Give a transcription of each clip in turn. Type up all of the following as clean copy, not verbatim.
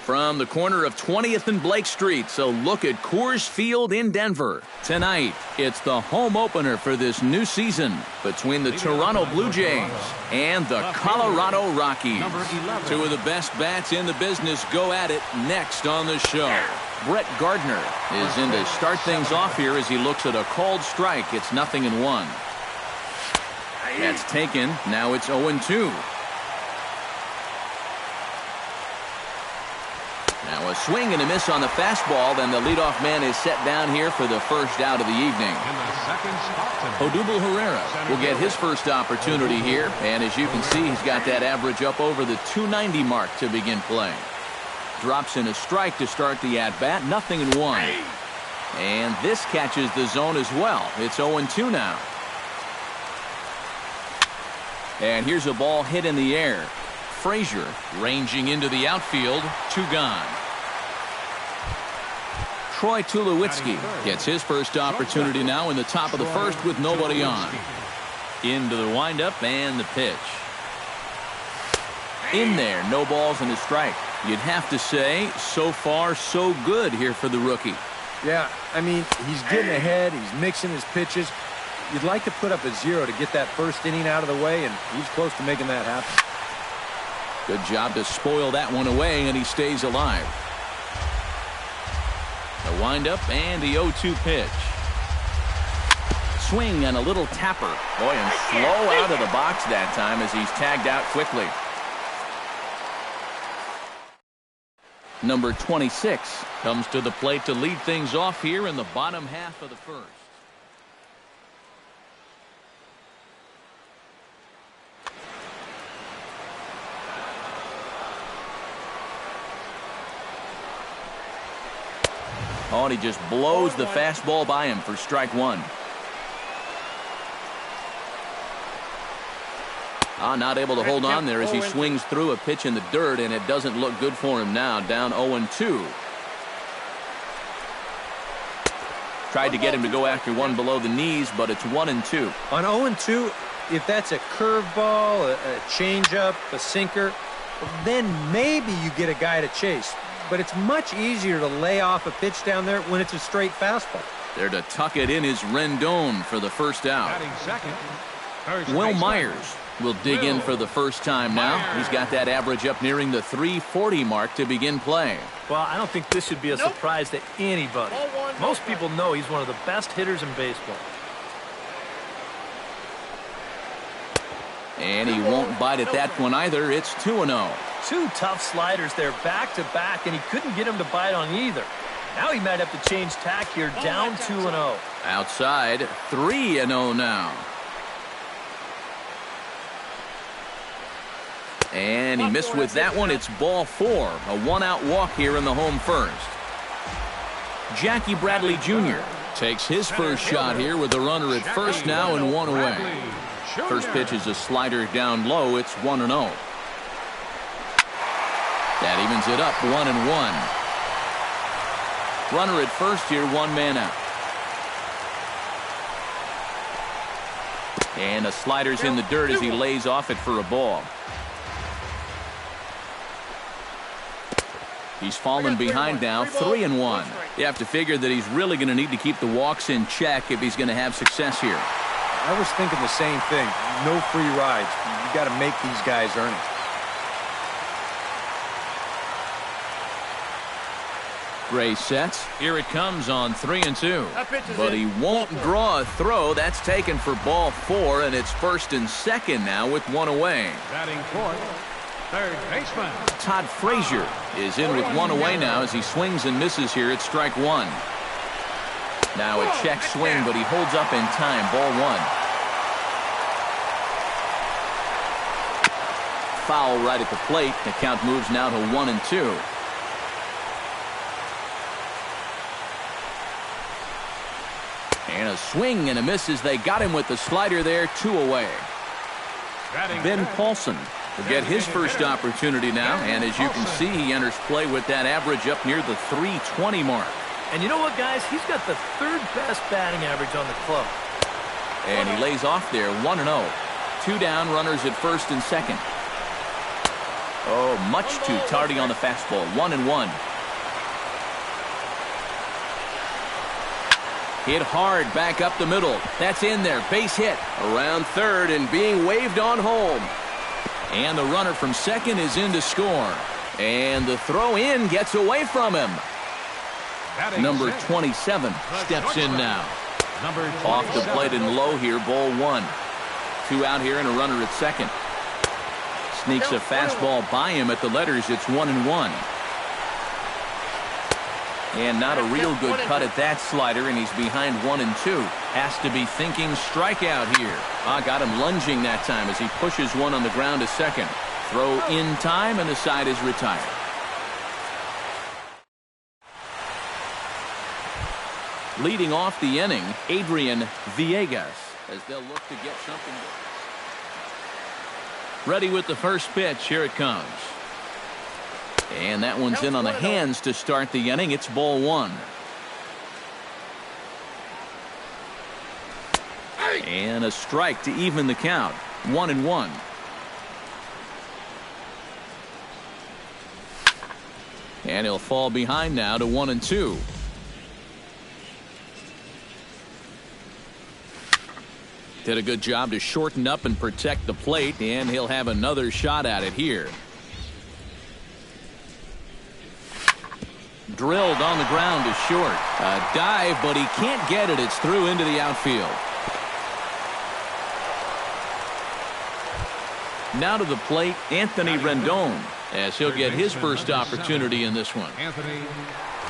from the corner of 20th and Blake Street. So look at Coors Field in Denver. Tonight, it's the home opener for this new season between the Toronto Blue Jays and the Colorado Rockies. Two of the best bats in the business go at it next on the show. Brett Gardner is in to start things off here as he looks at a called strike. It's 0-1. That's taken. Now it's 0-2. Now a swing and a miss on the fastball. Then the leadoff man is set down here for the first out of the evening. Odubel Herrera will get his first opportunity here. And as you can see, he's got that average up over the 290 mark to begin play. Drops in a strike to start the at-bat. 0-1. And this catches the zone as well. It's 0-2 now. And here's a ball hit in the air. Frazier ranging into the outfield. 2 gone. Troy Tulowitzki gets his first opportunity now in the top of the first with nobody on. Into the windup and the pitch. In there, no balls and a strike. You'd have to say, so far, so good here for the rookie. Yeah, I mean, he's getting ahead. He's mixing his pitches. You'd like to put up a 0 to get that first inning out of the way, and he's close to making that happen. Good job to spoil that one away, and he stays alive. The windup and the 0-2 pitch. Swing and a little tapper. Boy, and slow out of the box that time as he's tagged out quickly. Number 26 comes to the plate to lead things off here in the bottom half of the first. Oh, and he just blows the fastball by him for strike 1. Not able to hold on there as he swings through a pitch in the dirt, and it doesn't look good for him now. Down 0-2. Tried to get him to go after one below the knees, but it's 1-2. On 0-2, if that's a curveball, a changeup, a sinker, then maybe you get a guy to chase. But it's much easier to lay off a pitch down there when it's a straight fastball. There to tuck it in is Rendon for the first out. Will Myers will dig in for the first time now. He's got that average up nearing the 340 mark to begin play. Well, I don't think this should be a surprise to anybody. Most people know he's one of the best hitters in baseball. And he won't bite at that one either. It's 2-0. 2 tough sliders there back-to-back, and he couldn't get him to bite on either. Now he might have to change tack here, down 2-0. Outside, 3-0 now. And he missed with that one. It's ball 4. A 1-out walk here in the home first. Jackie Bradley Jr. takes his first shot here with the runner at first now and 1 away. First pitch is a slider down low. It's 1-0. That evens it up 1-1. Runner at first here, 1 man out. And the slider's in the dirt as he lays off it for a ball. He's fallen behind now, 3-1. You have to figure that he's really going to need to keep the walks in check if he's going to have success here. I was thinking the same thing. No free rides. You got to make these guys earn it. Gray sets. Here it comes on 3-2. But he won't draw a throw. That's taken for ball 4, and it's first and second now with 1 away. Batting fourth, third baseman Todd Frazier is in with 1 away now as he swings and misses here at strike 1. Now a check swing, but he holds up in time. Ball 1. Foul right at the plate. The count moves now to 1-2. And a swing and a miss as they got him with the slider there. 2 away. Ben Paulson will get his first opportunity now, and as you can see, he enters play with that average up near the 320 mark. And you know what, guys? He's got the 3rd best batting average on the club. And he lays off there, 1-0. 2 down, runners at first and second. Oh, much too tardy on the fastball. 1-1. Hit hard back up the middle. That's in there. Base hit. Around third and being waved on home. And the runner from second is in to score. And the throw in gets away from him. Number 27 steps in now. Off the plate and low here, ball 1. 2 out here and a runner at second. Sneaks a fastball by him at the letters. It's 1-1. And not a real good cut at that slider, and he's behind 1-2. Has to be thinking strikeout here. Got him lunging that time as he pushes one on the ground to second. Throw in time, and the side is retired. Leading off the inning, Adrian Villegas, as they'll look to get something. Ready with the first pitch. Here it comes. And that one's in on the hands to start the inning. It's ball 1. And a strike to even the count. 1-1. And he'll fall behind now to 1-2. Did a good job to shorten up and protect the plate, and he'll have another shot at it here. Drilled on the ground to short. A dive, but he can't get it. It's through into the outfield. Now to the plate, Anthony Rendon, as he'll get his first opportunity in this one. Anthony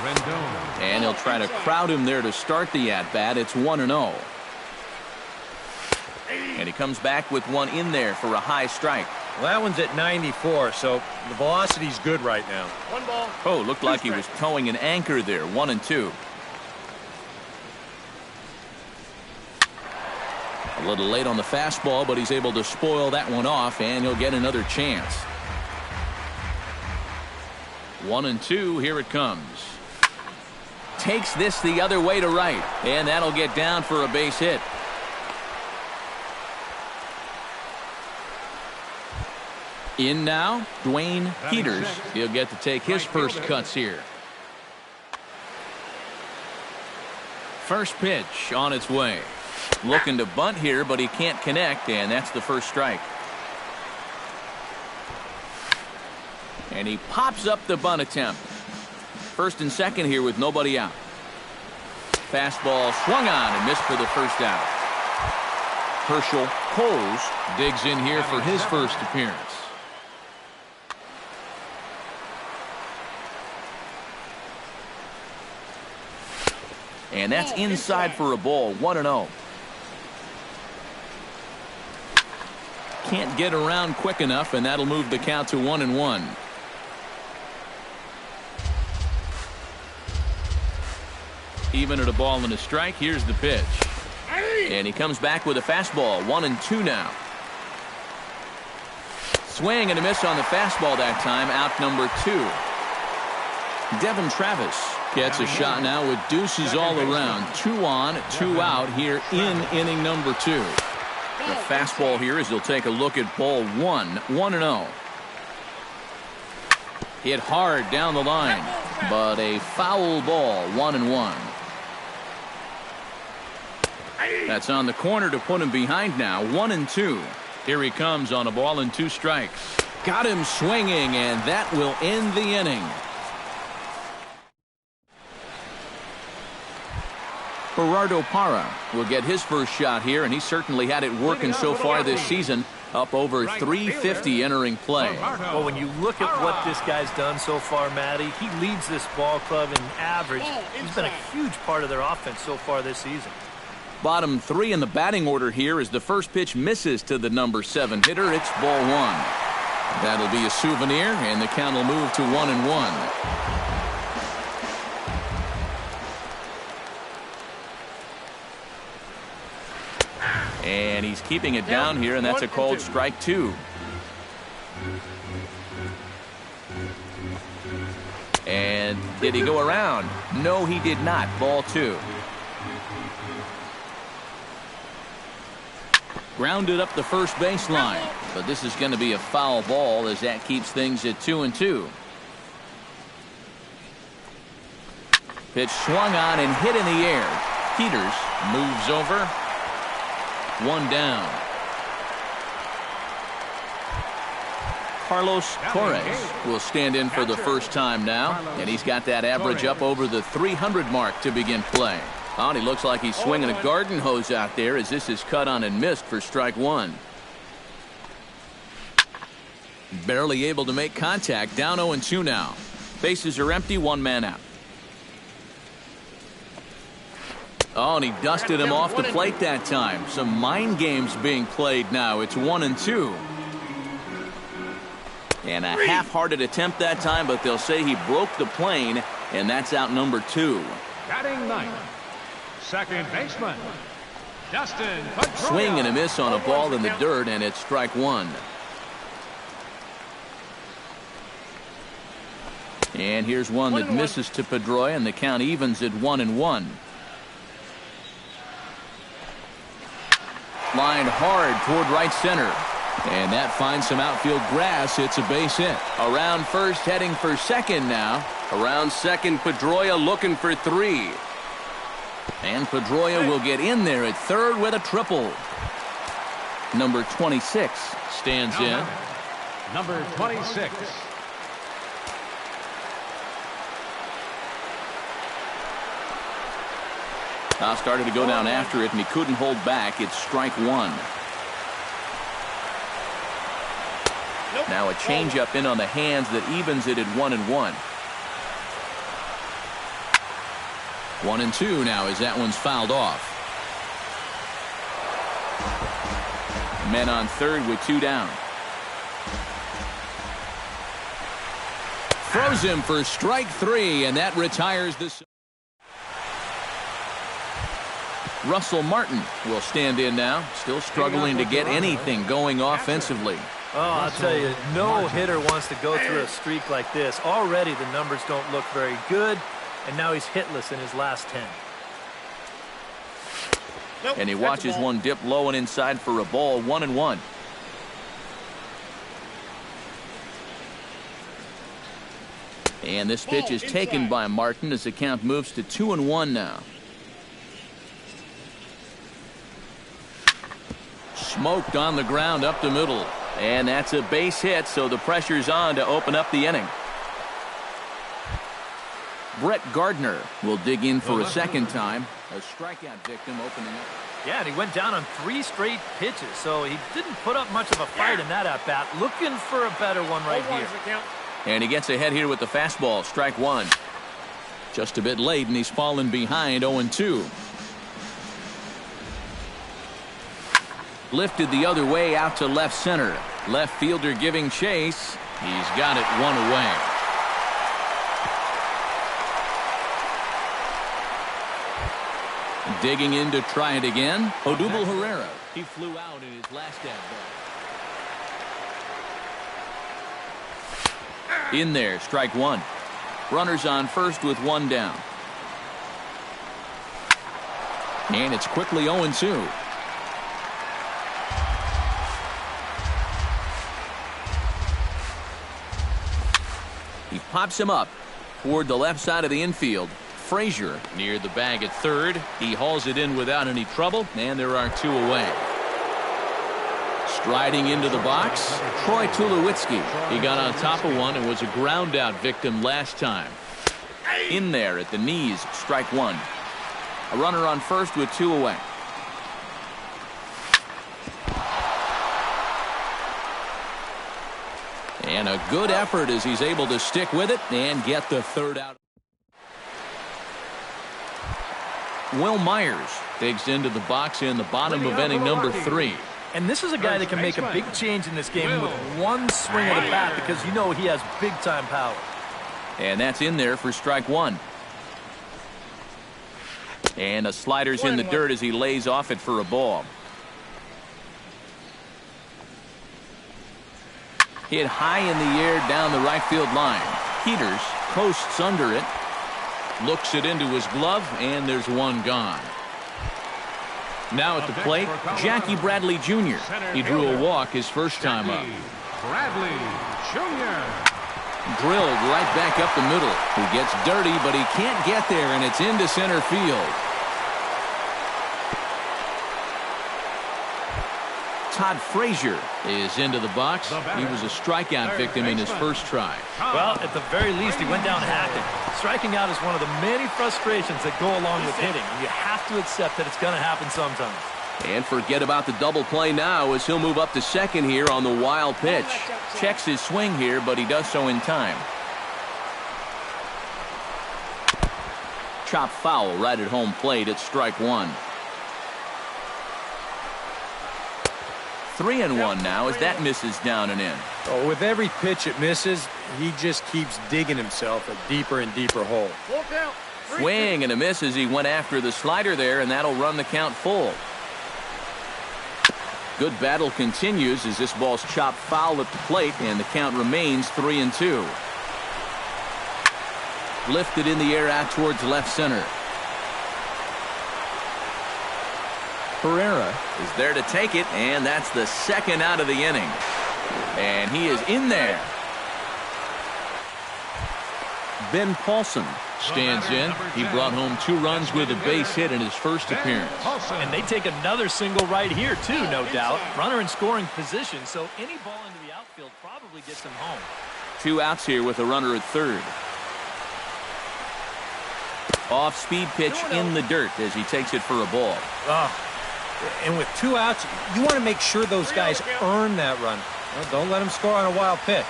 Rendon. And he'll try to crowd him there to start the at-bat. It's 1-0. And he comes back with one in there for a high strike. Well, that one's at 94, so the velocity's good right now. 1 ball. Oh, looked like he was towing an anchor there. 1-2. A little late on the fastball, but he's able to spoil that one off, and he'll get another chance. 1-2. Here it comes. Takes this the other way to right, and that'll get down for a base hit. In now, Dwayne Peters. He'll get to take his first cuts here. First pitch on its way. Looking to bunt here, but he can't connect, and that's the first strike. And he pops up the bunt attempt. First and second here with nobody out. Fastball swung on and missed for the first out. Herschel Coles digs in here for his first appearance. And that's inside for a ball. 1-0. Can't get around quick enough, and that'll move the count to 1-1. Even at a ball and a strike. Here's the pitch. And he comes back with a fastball. 1-2 now. Swing and a miss on the fastball that time. Out number 2. Devin Travis gets a shot now with deuces all around. 2 on, 2 out here in inning number 2. The fastball here as he'll take a look at ball 1. 1-0. Hit hard down the line, but a foul ball. 1-1. That's on the corner to put him behind now. 1-2. Here he comes on a ball and 2 strikes. Got him swinging, and that will end the inning. Gerardo Parra will get his first shot here, and he certainly had it working so far this season. Up over 350 entering play. Well, when you look at what this guy's done so far, Matty, he leads this ball club in average. He's been a huge part of their offense so far this season. Bottom 3 in the batting order here as the first pitch misses to the number 7 hitter. It's ball 1. That'll be a souvenir, and the count will move to 1-1. And he's keeping it down here, and that's a called strike 2. And did he go around? No, he did not. Ball 2. Grounded up the first baseline, but this is going to be a foul ball as that keeps things at 2-2. Pitch swung on and hit in the air. Peters moves over. One down. Carlos Torres will stand in for the first time now, and he's got that average up over the 300 mark to begin play. Oh, and he looks like he's swinging a garden hose out there as this is cut on and missed for strike one. Barely able to make contact. Down 0-2 now. Bases are empty, one man out. Oh, and he dusted him off the plate that time. Some mind games being played now. It's 1-2. And a half-hearted attempt that time, but they'll say he broke the plane, and that's out number 2. Batting ninth, second baseman, Dustin Pedroia. Swing and a miss on a ball in the dirt, and it's strike one. And here's one that misses to Pedroia, and the count evens at 1-1. Lined hard toward right center. And that finds some outfield grass. It's a base hit. Around first, heading for second now. Around second, Pedroia looking for 3. And Pedroia will get in there at third with a triple. Number 26 stands in. Number 26. Now started to go down after it, and he couldn't hold back. It's strike one. Now a changeup in on the hands that evens it at 1-1. 1-2 now as that one's fouled off. Men on third with 2 down. Throws him for strike 3, and that retires this. Russell Martin will stand in now, still struggling to get anything going offensively. Oh, I'll tell you, no hitter wants to go through a streak like this. Already the numbers don't look very good, and now he's hitless in his last 10. And he watches one dip low and inside for a ball. 1-1. And this pitch is taken by Martin as the count moves to 2-1 now. Smoked on the ground up the middle. And that's a base hit, so the pressure's on to open up the inning. Brett Gardner will dig in for a second time. A strikeout victim opening up. Yeah, and he went down on 3 straight pitches, so he didn't put up much of a fight in that at-bat. Looking for a better one right here. And he gets ahead here with the fastball. Strike one. Just a bit late, and he's fallen behind 0-2. Lifted the other way out to left center. Left fielder giving chase. He's got it one away. Digging in to try it again. Odubel Herrera. He flew out in his last at-bat. In there, strike one. Runners on first with 1 down. And it's quickly 0-2. He pops him up toward the left side of the infield. Frazier near the bag at third. He hauls it in without any trouble, and there are 2 away. Striding into the box, Troy Tulowitzki. He got on top of one and was a ground out victim last time. In there at the knees, strike one. A runner on first with 2 away. And a good effort as he's able to stick with it and get the third out. Will Myers digs into the box in the bottom of inning number 3. And this is a guy that can make a big change in this game with one swing of the bat because you know he has big-time power. And that's in there for strike one. And a slider's in the dirt as he lays off it for a ball. Hit high in the air down the right field line. Peters coasts under it. Looks it into his glove, and there's one gone. Now at the plate, Jackie Bradley Jr. He drew a walk his first time up. Bradley Jr. Drilled right back up the middle. He gets dirty, but he can't get there, and it's into center field. Todd Frazier is into the box. He was a strikeout victim in his first try. Well, at the very least, he went down hacking. Striking out is one of the many frustrations that go along with hitting. You have to accept that it's going to happen sometimes. And forget about the double play now as he'll move up to second here on the wild pitch. Checks his swing here, but he does so in time. Chop foul right at home plate at strike one. 3-1 now as that misses down and in. Oh, with every pitch it misses, he just keeps digging himself a deeper and deeper hole. Swing and a miss as he went after the slider there, and that'll run the count full. Good battle continues as this ball's chopped foul at the plate, and the count remains 3-2. Lifted in the air out towards left center. Pereira is there to take it, and that's the second out of the inning. And he is in there. Ben Paulson stands in. He brought home 2 runs with a base hit in his first appearance. And they take another single right here, too, no doubt. Runner in scoring position, so any ball into the outfield probably gets him home. 2 outs here with a runner at third. Off-speed pitch in the dirt as he takes it for a ball. And with 2 outs, you want to make sure those guys earn that run. Well, don't let them score on a wild pitch.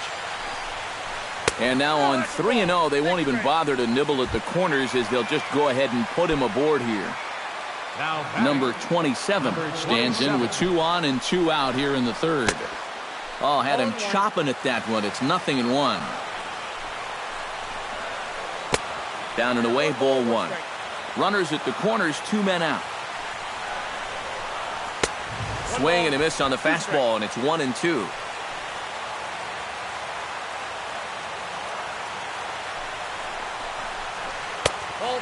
And now on 3-0, they won't even bother to nibble at the corners as they'll just go ahead and put him aboard here. Number 27 stands in with 2 on and 2 out here in the third. Oh, had him chopping at that one. It's 0-1. Down and away, ball 1. Runners at the corners, 2 men out. Swing and a miss on the fastball, and it's 1-2.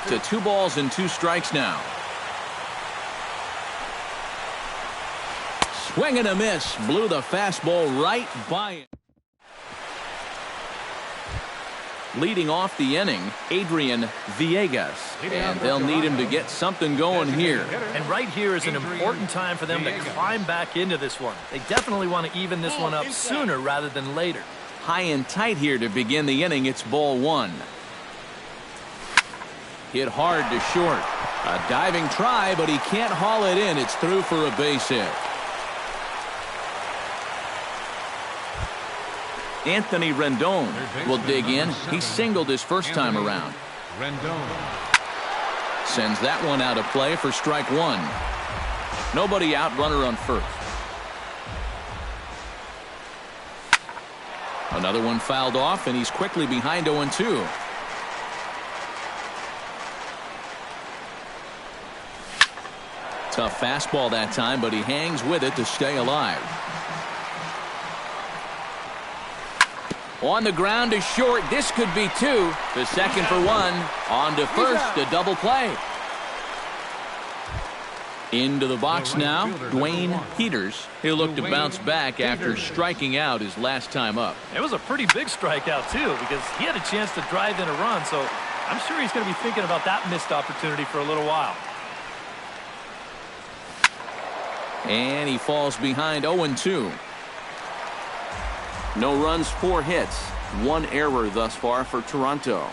To 2 balls and 2 strikes now. Swing and a miss. Blew the fastball right by it. Leading off the inning, Adrian Villegas. And they'll need him to get something going here. And right here is an important time for them to climb back into this one. They definitely want to even this one up sooner rather than later. High and tight here to begin the inning. It's ball 1. Hit hard to short. A diving try, but he can't haul it in. It's through for a base hit. Anthony Rendon will dig in. He singled his first time around. Sends that one out of play for strike 1. Nobody out, runner on first. Another one fouled off, and he's quickly behind 0-2. Tough fastball that time, but he hangs with it to stay alive. On the ground to short. This could be 2. To second for 1. On to first. A double play. Into the box now, Dwayne Peters. He'll look to bounce back after striking out his last time up. It was a pretty big strikeout, too, because he had a chance to drive in a run, so I'm sure he's going to be thinking about that missed opportunity for a little while. And he falls behind 0-2. No runs, 4 hits. 1 error thus far for Toronto.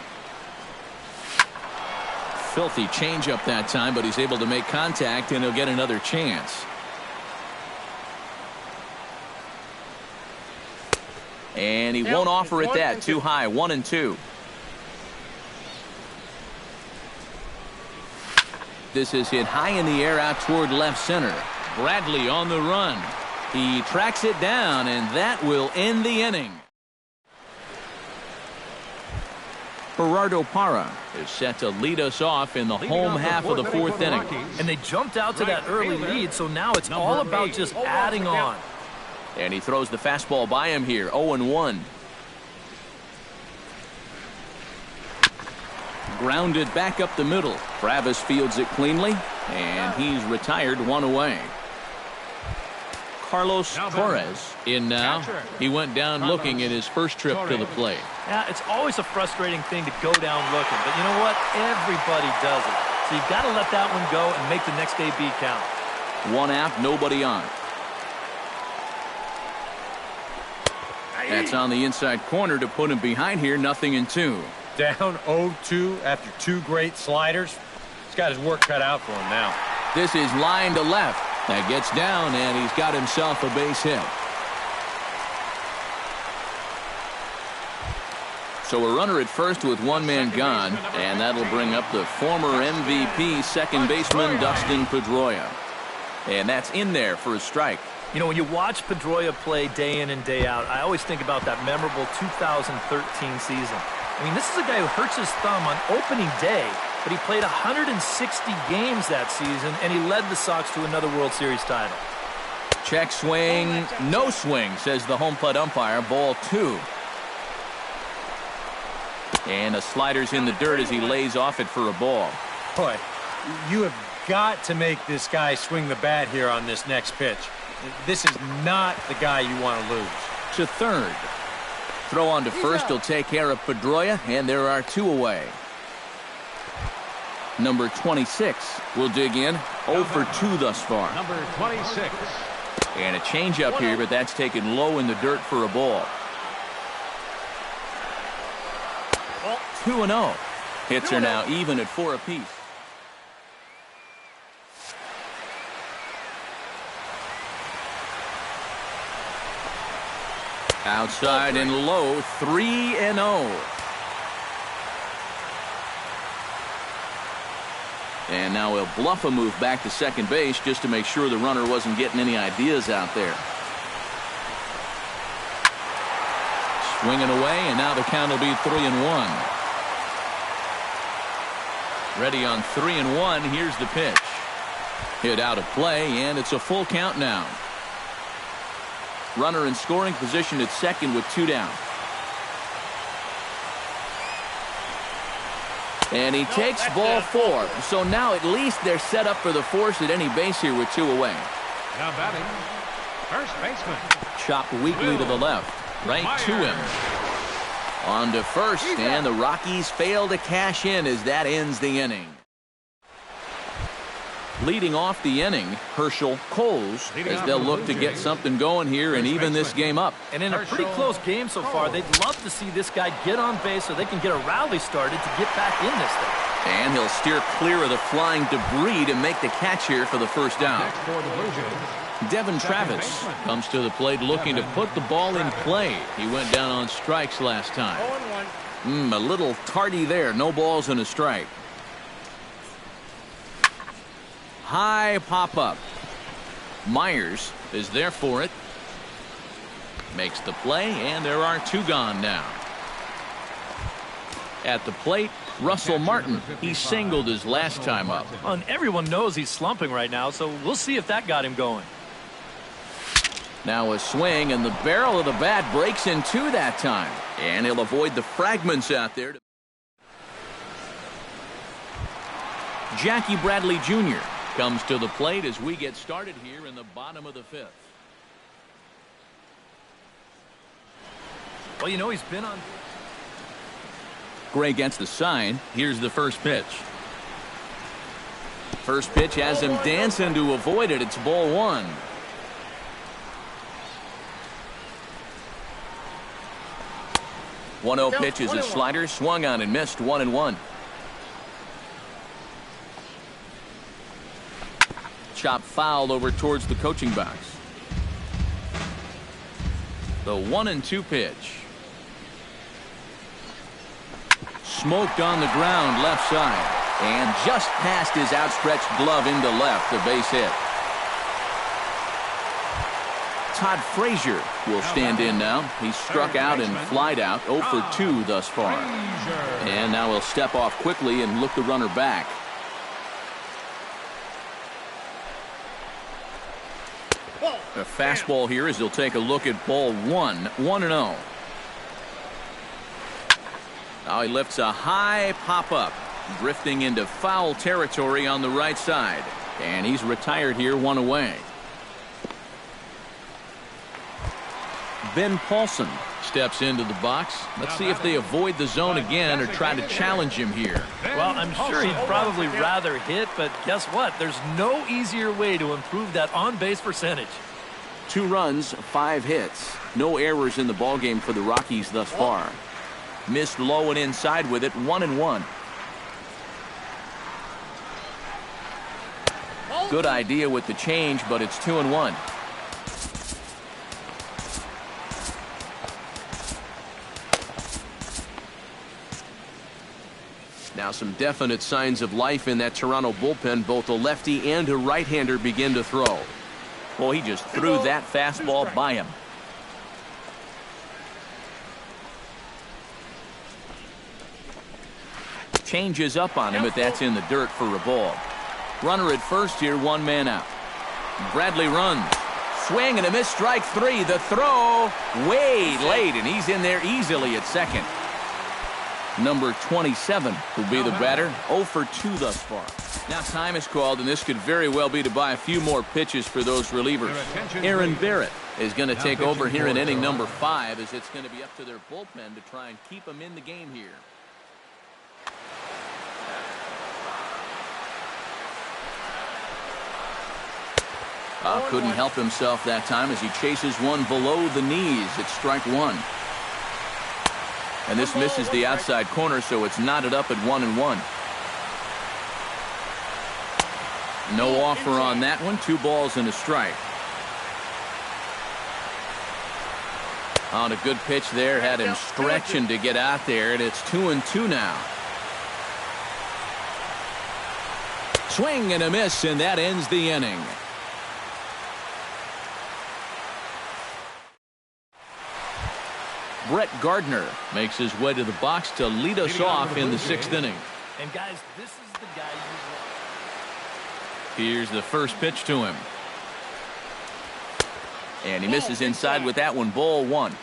Filthy changeup that time, but he's able to make contact, and he'll get another chance. And he won't offer it that. Too high. 1-2. This is hit high in the air out toward left center. Bradley on the run. He tracks it down, and that will end the inning. Gerardo Parra is set to lead us off in the home half of the 4th inning. And they jumped out to that early lead, so now it's all about just adding on. And he throws the fastball by him here, 0-1. Grounded back up the middle. Travis fields it cleanly. And he's retired one away. Carlos Torres in now. He went down looking at his first trip to the plate. Yeah, it's always a frustrating thing to go down looking, but you know what? Everybody does it. So you've got to let that one go and make the next AB count. One out, nobody on. That's on the inside corner to put him behind here, 0-2. Down 0-2 after two great sliders. He's got his work cut out for him now. This is line to left. That gets down, and he's got himself a base hit. So a runner at first with one man gone, and that'll bring up the former MVP second baseman Dustin Pedroia. And that's in there for a strike. You know, when you watch Pedroia play day in and day out, I always think about that memorable 2013 season. I mean, this is a guy who hurts his thumb on opening day, but he played 160 games that season, and he led the Sox to another World Series title. Check swing, no swing, says the home plate umpire. Ball 2. And a slider's in the dirt as he lays off it for a ball. Boy, you have got to make this guy swing the bat here on this next pitch. This is not the guy you want to lose. To third. Throw on to first will take care of Pedroia, and there are 2 away. Number 26 will dig in. 0 for 2 thus far. Number 26. And a changeup here, but that's taken low in the dirt for a ball. 2-0. Hits are now even at 4 apiece. Outside and low, 3-0. And now he'll bluff a move back to second base just to make sure the runner wasn't getting any ideas out there. Swinging away, and now the count will be 3-1. Ready on 3-1. Here's the pitch. Hit out of play, and it's a full count now. Runner in scoring position at second with 2 down. And he takes ball 4. So now at least they're set up for the force at any base here with 2 away. Now batting, first baseman. Chopped weakly to the left. Right to him. On to first, and the Rockies fail to cash in as that ends the inning. Leading off the inning, Herschel Coles, as they'll look to get something going here and even this game up. And in a pretty close game so far, they'd love to see this guy get on base so they can get a rally started to get back in this thing. And he'll steer clear of the flying debris to make the catch here for the first down. Next for the Blue Jays, Devin Travis comes to the plate looking to put the ball in play. He went down on strikes last time. A little tardy there. No balls and a strike. High pop-up. Myers is there for it. Makes the play, and there are 2 gone now. At the plate, Russell Martin. He singled his last time up. And everyone knows he's slumping right now, so we'll see if that got him going. Now a swing, and the barrel of the bat breaks in 2 that time. And he'll avoid the fragments out there. Jackie Bradley Jr. comes to the plate as we get started here in the bottom of the 5th. Well, you know, he's been on. Gray gets the sign. Here's the first pitch. First pitch has him dancing to avoid it. It's ball 1. One-0 pitch is a slider, swung on and missed. 1-1. Chop foul over towards the coaching box. The 1-2 pitch. Smoked on the ground left side. And just past his outstretched glove into left, a base hit. Todd Frazier will stand in now. He struck out and flied out. 0 for 2 thus far. And now he'll step off quickly and look the runner back. A fastball here as he'll take a look at ball 1. 1-0. Now he lifts a high pop-up. drifting into foul territory on the right side. And he's retired here, 1 away. Ben Paulson steps into the box. Let's see if they avoid the zone again or try to challenge him here. Well, I'm sure he'd probably rather hit, but guess what? There's no easier way to improve that on-base percentage. 2 runs, 5 hits. No errors in the ballgame for the Rockies thus far. Missed low and inside with it, 1-1. Good idea with the change, but it's 2-1. Now some definite signs of life in that Toronto bullpen. Both a lefty and a right-hander begin to throw. Well, he just threw that fastball by him. Changes up on him, but that's in the dirt for a ball. Runner at first here, 1 man out. Bradley runs. Swing and a miss, strike 3. The throw way late, and he's in there easily at second. Number 27 will be the batter. 0 for 2 thus far. Now time is called, and this could very well be to buy a few more pitches for those relievers. Aaron Barrett is going to take over here in inning number 5, as it's going to be up to their bullpen to try and keep them in the game here. Couldn't help himself that time as he chases one below the knees. It's strike 1. And this misses the outside corner, so it's knotted up at 1-1. No offer on that one. 2 balls and a strike. On a good pitch there. Had him stretching to get out there, and it's 2-2 now. Swing and a miss, and that ends the inning. Brett Gardner makes his way to the box to lead us off in the 6th inning. And guys, this is the guy you want. Here's the first pitch to him. And he misses inside with that one. Ball 1.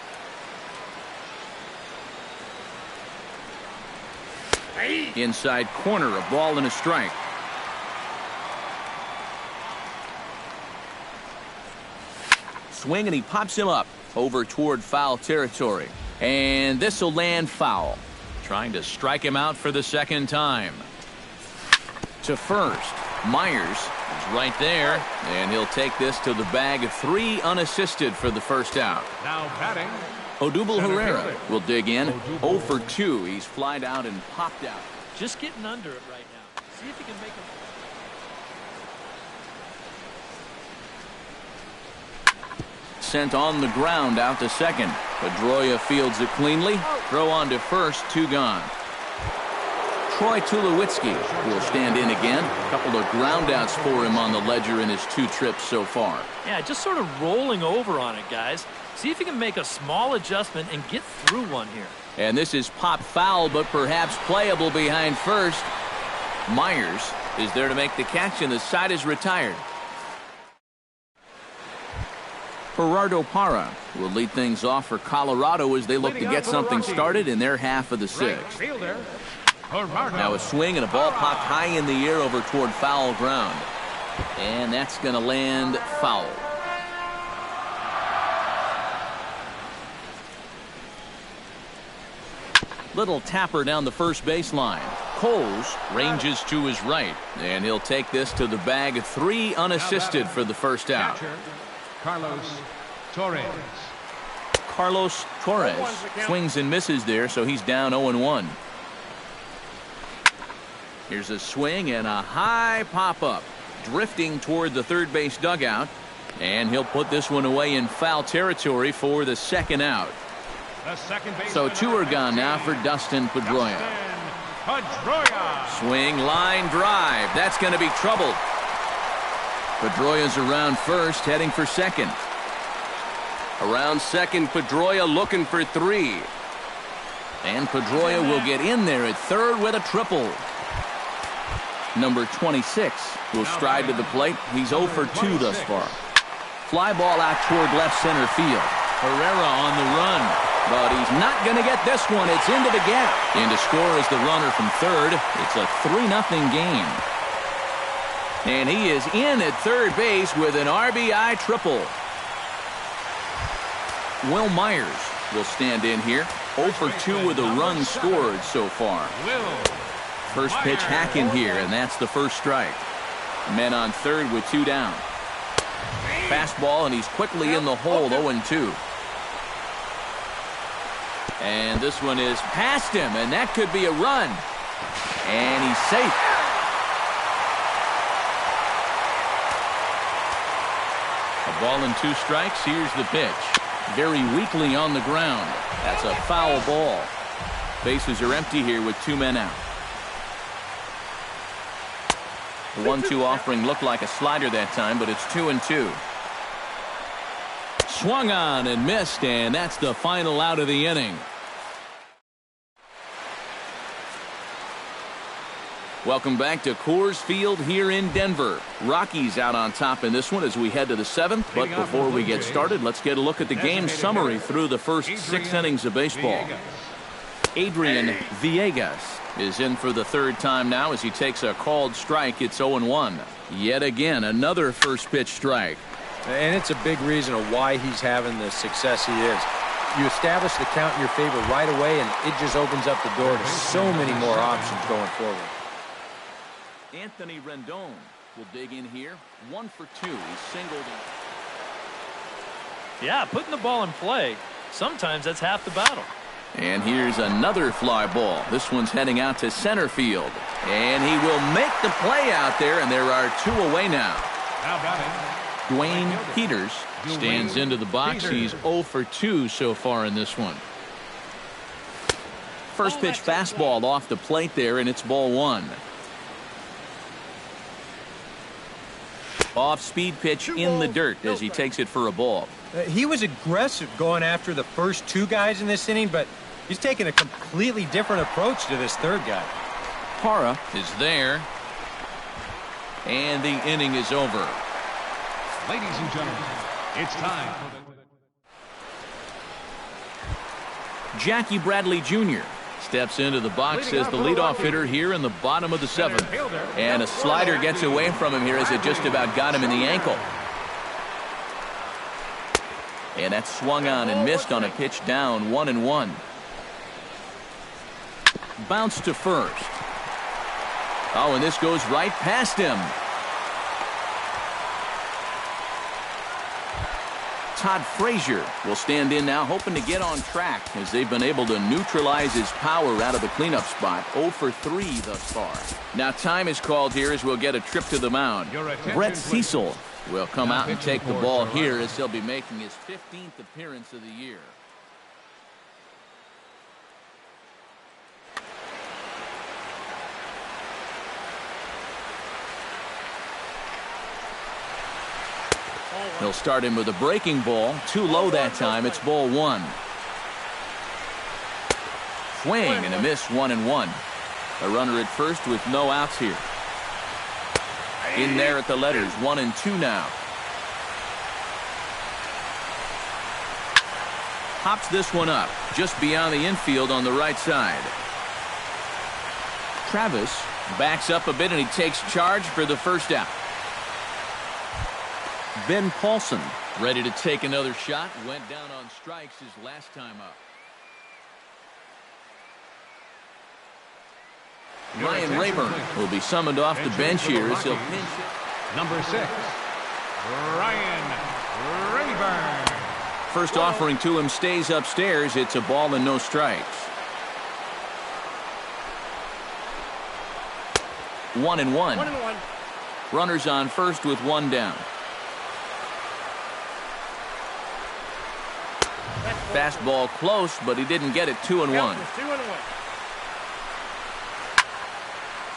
Inside corner, a ball and a strike. Swing, and he pops him up over toward foul territory. And this will land foul. Trying to strike him out for the 2nd time. To first. Myers is right there, and he'll take this to the bag of 3 unassisted for the first out. Now batting, Odubel Herrera will dig in. 0 for 2. He's flied out and popped out. Just getting under it right now. See if he can make him. Sent on the ground out to second. Pedroia fields it cleanly. Throw on to first. 2 gone. Troy Tulowitzki will stand in again. A couple of groundouts for him on the ledger in his 2 trips so far. Yeah, just sort of rolling over on it, guys. See if he can make a small adjustment and get through one here. And this is pop foul, but perhaps playable behind first. Myers is there to make the catch, and the side is retired. Gerardo Parra will lead things off for Colorado as they look to get something started in their half of the 6th. Now a swing and a ball popped high in the air over toward foul ground. And that's going to land foul. Little tapper down the first baseline. Coles ranges to his right, and he'll take this to the bag of 3 unassisted for the first out. Carlos Torres swings and misses there, so he's down 0-1. Here's a swing and a high pop-up, drifting toward the third base dugout, and he'll put this one away in foul territory for the 2nd out. So 2 are gone now for Dustin Pedroia. Swing, line drive. That's going to be trouble. Pedroia's around first, heading for second. Around second, Pedroia looking for 3. And Pedroia will get in there at third with a triple. Number 26 will stride to the plate. He's 0 for 2 thus far. Fly ball out toward left center field. Herrera on the run. But he's not going to get this one. It's into the gap. In to score is the runner from third. It's a 3-0 game. And he is in at third base with an RBI triple. Will Myers will stand in here. 0 for 2 with a run scored so far. First pitch hack in here, and that's the first strike. Men on third with 2 down. Fastball, and he's quickly in the hole, 0-2. And this one is past him, and that could be a run. And he's safe. A ball and 2 strikes. Here's the pitch. Very weakly on the ground. That's a foul ball. Bases are empty here with 2 men out. The 1-2 offering looked like a slider that time, but it's 2-2. Swung on and missed, and that's the final out of the inning. Welcome back to Coors Field here in Denver. Rockies out on top in this one as we head to the 7th. But before we get started, let's get a look at the game summary through the first 6 innings of baseball. Adrian Villegas is in for the 3rd time now as he takes a called strike. It's 0-1. Yet again, another first pitch strike. And it's a big reason of why he's having the success he is. You establish the count in your favor right away, and it just opens up the door to so many more options going forward. Anthony Rendon will dig in here. 1 for 2. He's singled in. Yeah, putting the ball in play, sometimes that's half the battle. And here's another fly ball. This one's heading out to center field. And he will make the play out there, and there are 2 away now. Now batting, Dwayne Peters stands into the box. He's 0 for 2 so far in this one. First pitch fastball off the plate there, and it's ball 1. Off-speed pitch in the dirt as he takes it for a ball. He was aggressive going after the first 2 guys in this inning, but he's taking a completely different approach to this 3rd guy. Parra is there. And the inning is over. ladies and gentlemen, it's time. Jackie Bradley Jr. steps into the box as the leadoff hitter here in the bottom of the 7th. And a slider gets away from him here as it just about got him in the ankle. And that swung on and missed on a pitch down, 1-1. Bounce to first. Oh, and this goes right past him. Todd Frazier will stand in now, hoping to get on track as they've been able to neutralize his power out of the cleanup spot. 0 for 3 thus far. Now time is called here as we'll get a trip to the mound. Brett Cecil will come out and take the ball here as he'll be making his 15th appearance of the year. He'll start him with a breaking ball. Too low that time. It's ball 1. Swing and a miss, 1-1. A runner at first with no outs here. In there at the letters, 1-2 now. Hops this one up just beyond the infield on the right side. Travis backs up a bit and he takes charge for the first out. Ben Paulson ready to take another shot. Went down on strikes his last time up. Ryan Rayburn will be summoned off the bench here as he'll pinch it. Number 6, Ryan Rayburn. First offering to him stays upstairs. It's a ball and no strikes. 1-1. Runners on first with 1 down. Fastball close, but he didn't get it. 2-1.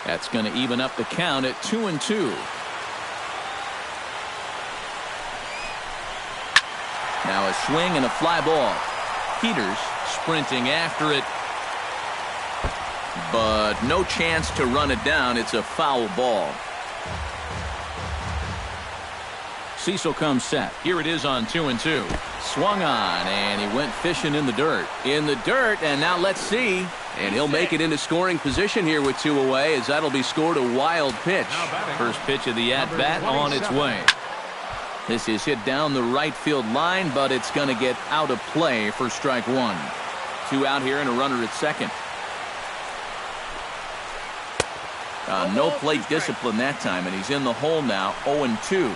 That's going to even up the count at 2-2. Now a swing and a fly ball. Peters sprinting after it, but no chance to run it down. It's a foul ball. Cecil comes set. Here it is on 2-2. Swung on, and he went fishing in the dirt. In the dirt, and now let's see. And he'll make it into scoring position here with 2 away, as that'll be scored a wild pitch. First pitch of the at-bat on its way. This is hit down the right field line, but it's going to get out of play for strike 1. 2 out here and a runner at second. No plate discipline that time, and he's in the hole now, 0-2.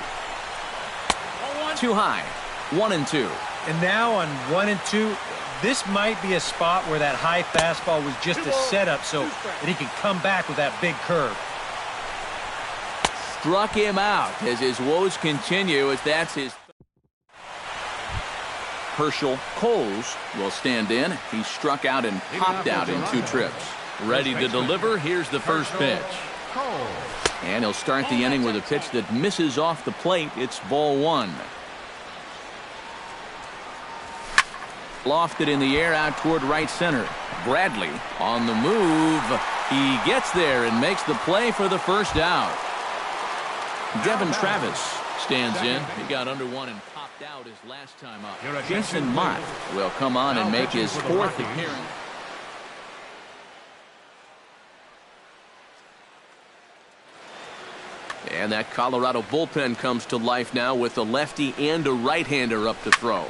Too high, 1-2. And now on 1-2, this might be a spot where that high fastball was just a setup so that he can come back with that big curve. Struck him out as his woes continue, as that's his. Herschel Coles will stand in. He struck out and popped out in 2 trips. Ready to deliver. Here's the first pitch. And he'll start the inning with a pitch that misses off the plate. It's ball 1. Lofted in the air out toward right center. Bradley on the move. He gets there and makes the play for the first out. Devin Travis stands in. He got under 1 and popped out his last time up. Jason Mott will come on and make his 4th appearance. And that Colorado bullpen comes to life now with a lefty and a right-hander up to throw.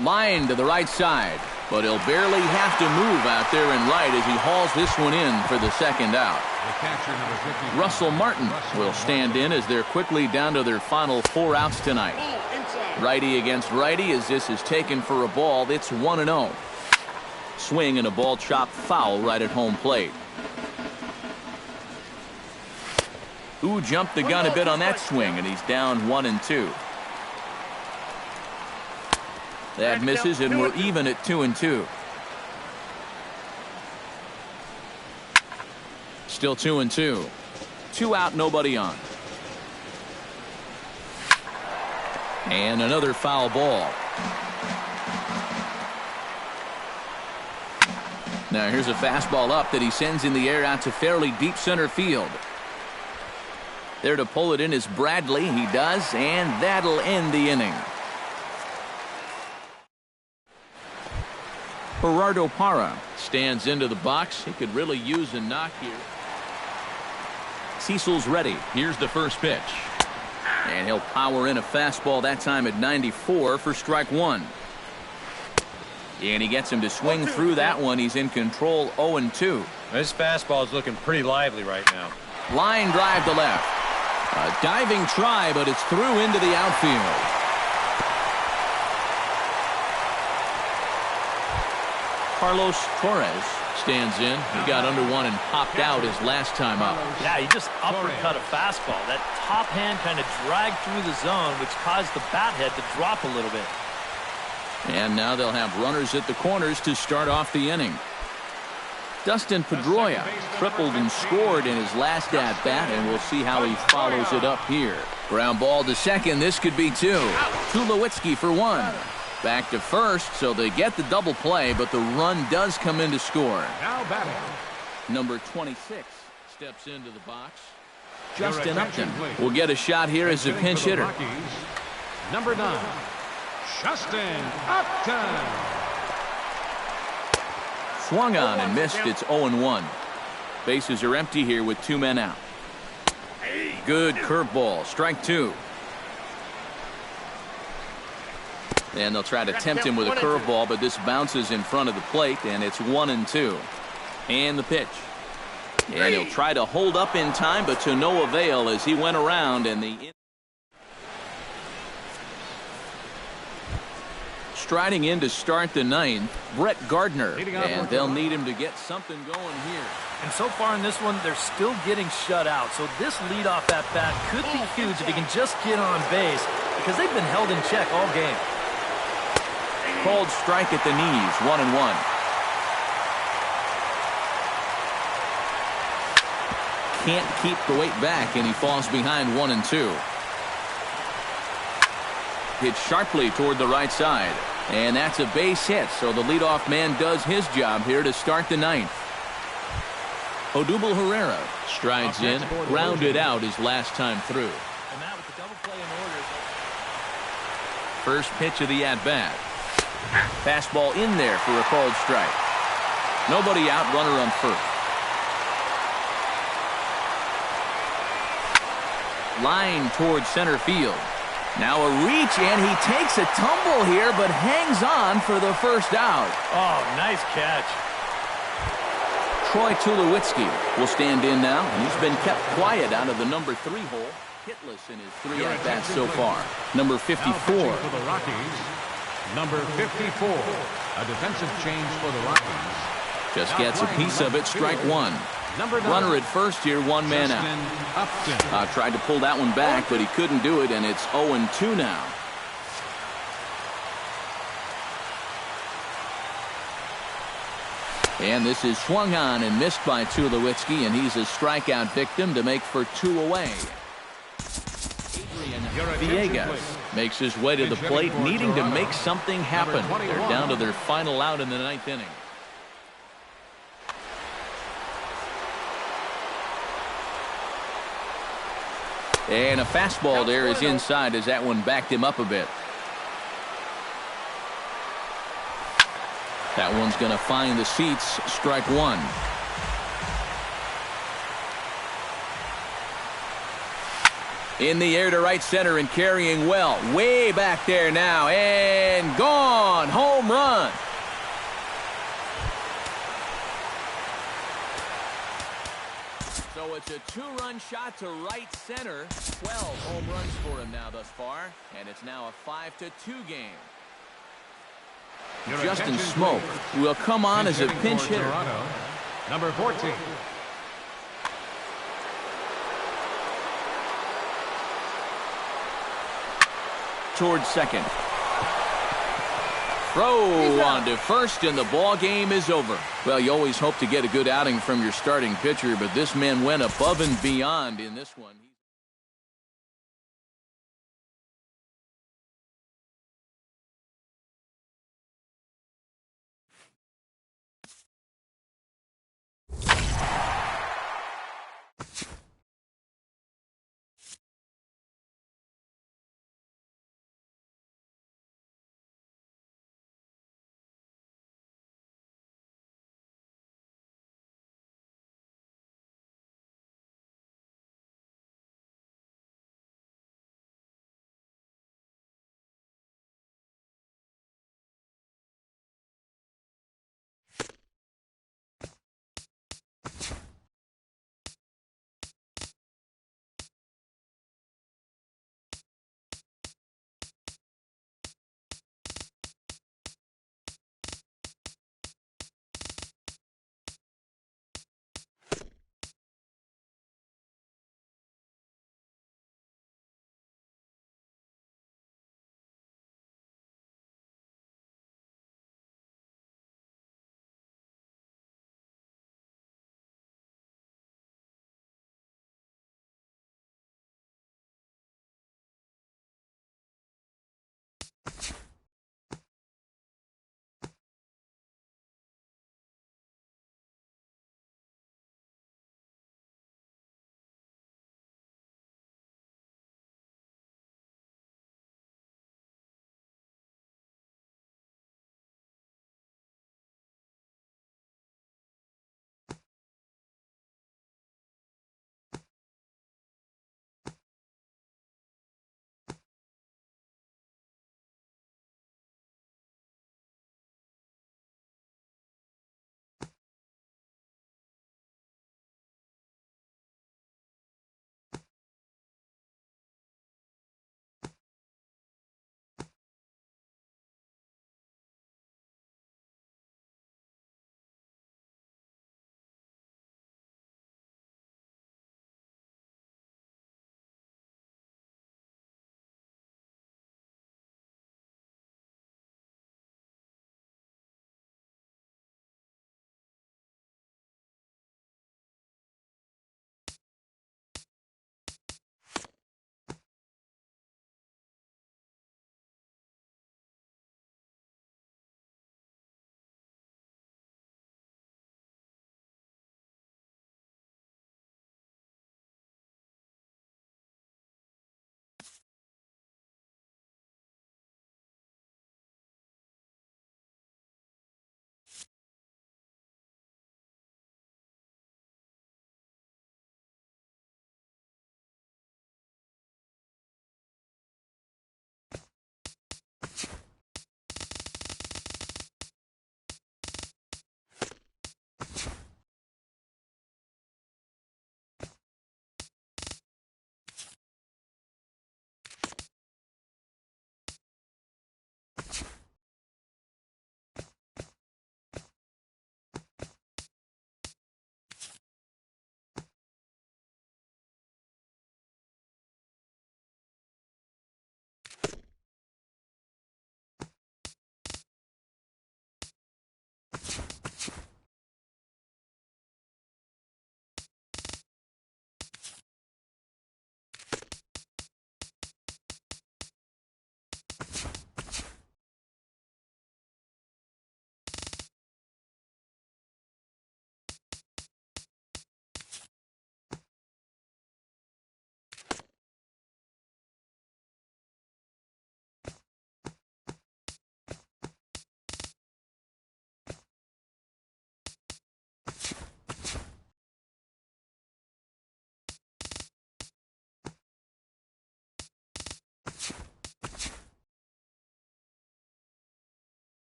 Line to the right side, but he'll barely have to move out there in right as he hauls this one in for the second out. Russell Martin will stand in as they're quickly down to their final 4 outs tonight. Righty against righty as this is taken for a ball. It's 1-0. Swing and a ball chopped foul right at home plate. Ooh, jumped the gun a bit on that swing, and he's down 1-2. That misses, and we're even at 2-2. Still 2-2. 2 out, nobody on. And another foul ball. Now here's a fastball up that he sends in the air out to fairly deep center field. There to pull it in is Bradley. He does, and that'll end the inning. Gerardo Parra stands into the box. He could really use a knock here. Cecil's ready. Here's the first pitch. And he'll power in a fastball that time at 94 for strike 1. And he gets him to swing through that one. He's in control, 0-2. This fastball is looking pretty lively right now. Line drive to left. A diving try, but it's through into the outfield. Carlos Torres stands in. He got under 1 and popped out his last time up. Yeah, he just uppercut a fastball. That top hand kind of dragged through the zone, which caused the bat head to drop a little bit. And now they'll have runners at the corners to start off the inning. Dustin Pedroia tripled and scored in his last at-bat, and we'll see how he follows it up here. Ground ball to second. This could be 2. Tulowitzki for 1. Back to first, so they get the double play, but the run does come in to score. Now batting. Number 26 steps into the box. Justin Upton will get a shot here as a pinch hitter. Number 9, Justin Upton. Swung on and missed. It's 0-1. Bases are empty here with 2 men out. Good curveball. Strike 2. And they'll try to tempt him with a curveball, but this bounces in front of the plate, and it's 1-2. And the pitch. And he'll try to hold up in time, but to no avail as he went around, and the striding in to start the 9th, Brett Gardner, and they'll need him to get something going here. And so far in this one, they're still getting shut out. So this leadoff at bat could be huge if he can just get on base, because they've been held in check all game. Called strike at the knees, 1-1. Can't keep the weight back, and he falls behind 1-2. Hit sharply toward the right side, and that's a base hit, so the leadoff man does his job here to start the 9th. Odubel Herrera strides in, grounded out his last time through. And that with the double play in order. First pitch of the at-bat. Fastball in there for a called strike. Nobody out, runner on first. Line towards center field. Now a reach, and he takes a tumble here, but hangs on for the first out. Oh, nice catch. Troy Tulowitzki will stand in now. He's been kept quiet out of the number 3 hole. Hitless in his 3 at-bats so far. Number 54. For the Rockies, number 54. A defensive change for the Rockies. Just gets a piece of it, strike 1. Runner at first here, 1 man out. Tried to pull that one back, but he couldn't do it, and it's 0-2 now. And this is swung on and missed by Tulowitzki, and he's a strikeout victim to make for 2 away. Villegas makes his way to the plate, needing to make something happen. They're down to their final out in the 9th inning. And a fastball there is inside as that one backed him up a bit. That one's going to find the seats, strike 1. In the air to right center and carrying well. Way back there now, and gone. Home run. So it's a 2-run shot to right center. 12 home runs for him now thus far, and it's now a 5-2 game. Justin Smoak will come on as a pinch hitter. Toronto, number 14. Towards second. Throw on to first, and the ball game is over. Well, you always hope to get a good outing from your starting pitcher, but this man went above and beyond in this one.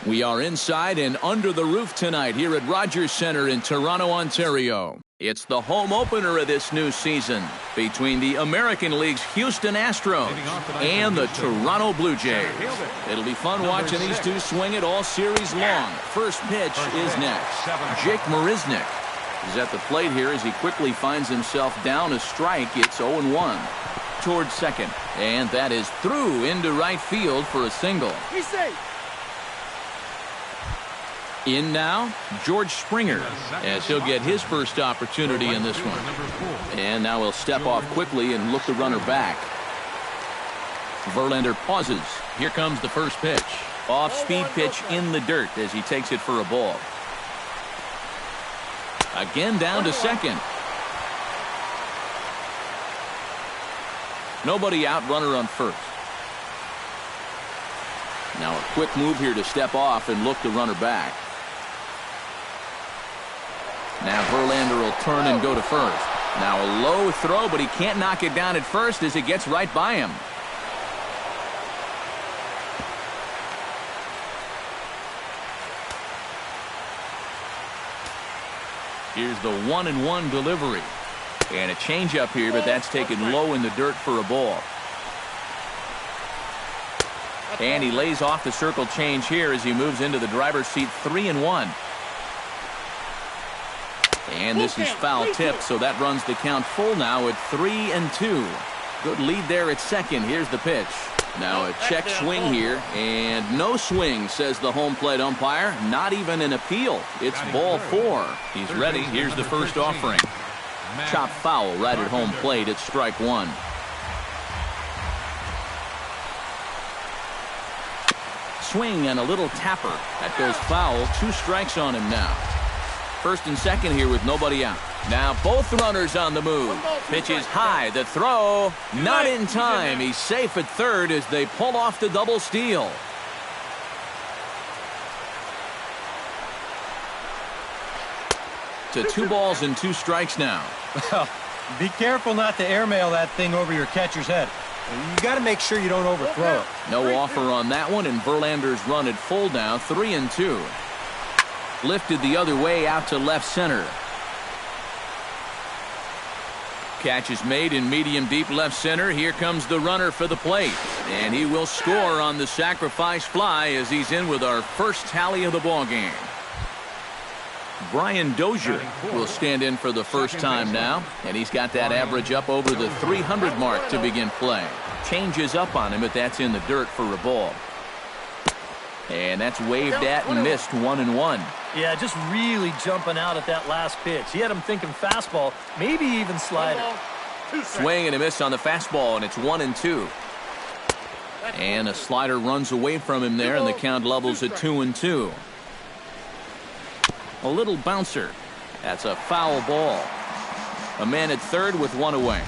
We are inside and under the roof tonight here at Rogers Centre in Toronto, Ontario. It's the home opener of this new season between the American League's Houston Astros and the Toronto Blue Jays. It'll be fun watching these two swing it all series long. First pitch is next. Jake Marisnick is at the plate here as he quickly finds himself down a strike. It's 0-1 towards second. And that is through into right field for a single. He's safe. In now, George Springer, as he'll get his first opportunity in this one. And now he'll step off quickly and look the runner back. Verlander pauses. Here comes the first pitch. Off-speed pitch in the dirt as he takes it for a ball. Again down to second. Nobody out, runner on first. Now a quick move here to step off and look the runner back. Now Verlander will turn and go to first. Now a low throw, but he can't knock it down at first as it gets right by him. Here's the 1-1 delivery. And a changeup here, but that's taken low in the dirt for a ball. And he lays off the circle change here as he moves into the driver's seat. 3-1. And this is foul tip, so that runs the count full now at 3-2. Good lead there at second. Here's the pitch. Now a check swing here, and no swing, says the home plate umpire. Not even an appeal. It's ball 4. He's ready. Here's the first offering. Chop foul right at home plate. It's strike 1. Swing and a little tapper. That goes foul. 2 strikes on him now. First and second here with nobody out. Now both runners on the move. Pitch is high. The throw not in time. He's safe at third as they pull off the double steal. To 2 balls and 2 strikes now. Well, be careful not to airmail that thing over your catcher's head. You got to make sure you don't overthrow it. No offer on that one, and Verlander's run at full now. 3-2. Lifted the other way out to left center. Catch is made in medium deep left center. Here comes the runner for the plate. And he will score on the sacrifice fly as he's in with our first tally of the ball game. Brian Dozier will stand in for the first time now. And he's got that average up over the 300 mark to begin play. Changes up on him, but that's in the dirt for a ball. And that's waved at and missed. 1-1. Yeah, just really jumping out at that last pitch. He had him thinking fastball, maybe even slider. Swing and a miss on the fastball, and it's 1-2. And a slider runs away from him there, and the count levels at 2-2. A little bouncer. That's a foul ball. A man at third with 1 away.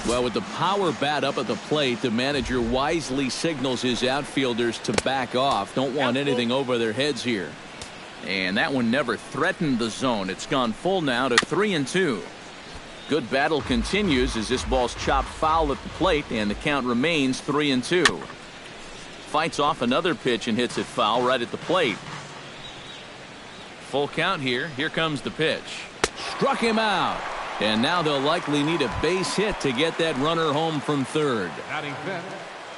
Well, with the power bat up at the plate, the manager wisely signals his outfielders to back off. Don't want anything over their heads here. And that one never threatened the zone. It's gone full now to 3-2. Good battle continues as this ball's chopped foul at the plate, and the count remains 3-2. Fights off another pitch and hits it foul right at the plate. Full count here. Here comes the pitch. Struck him out. And now they'll likely need a base hit to get that runner home from third.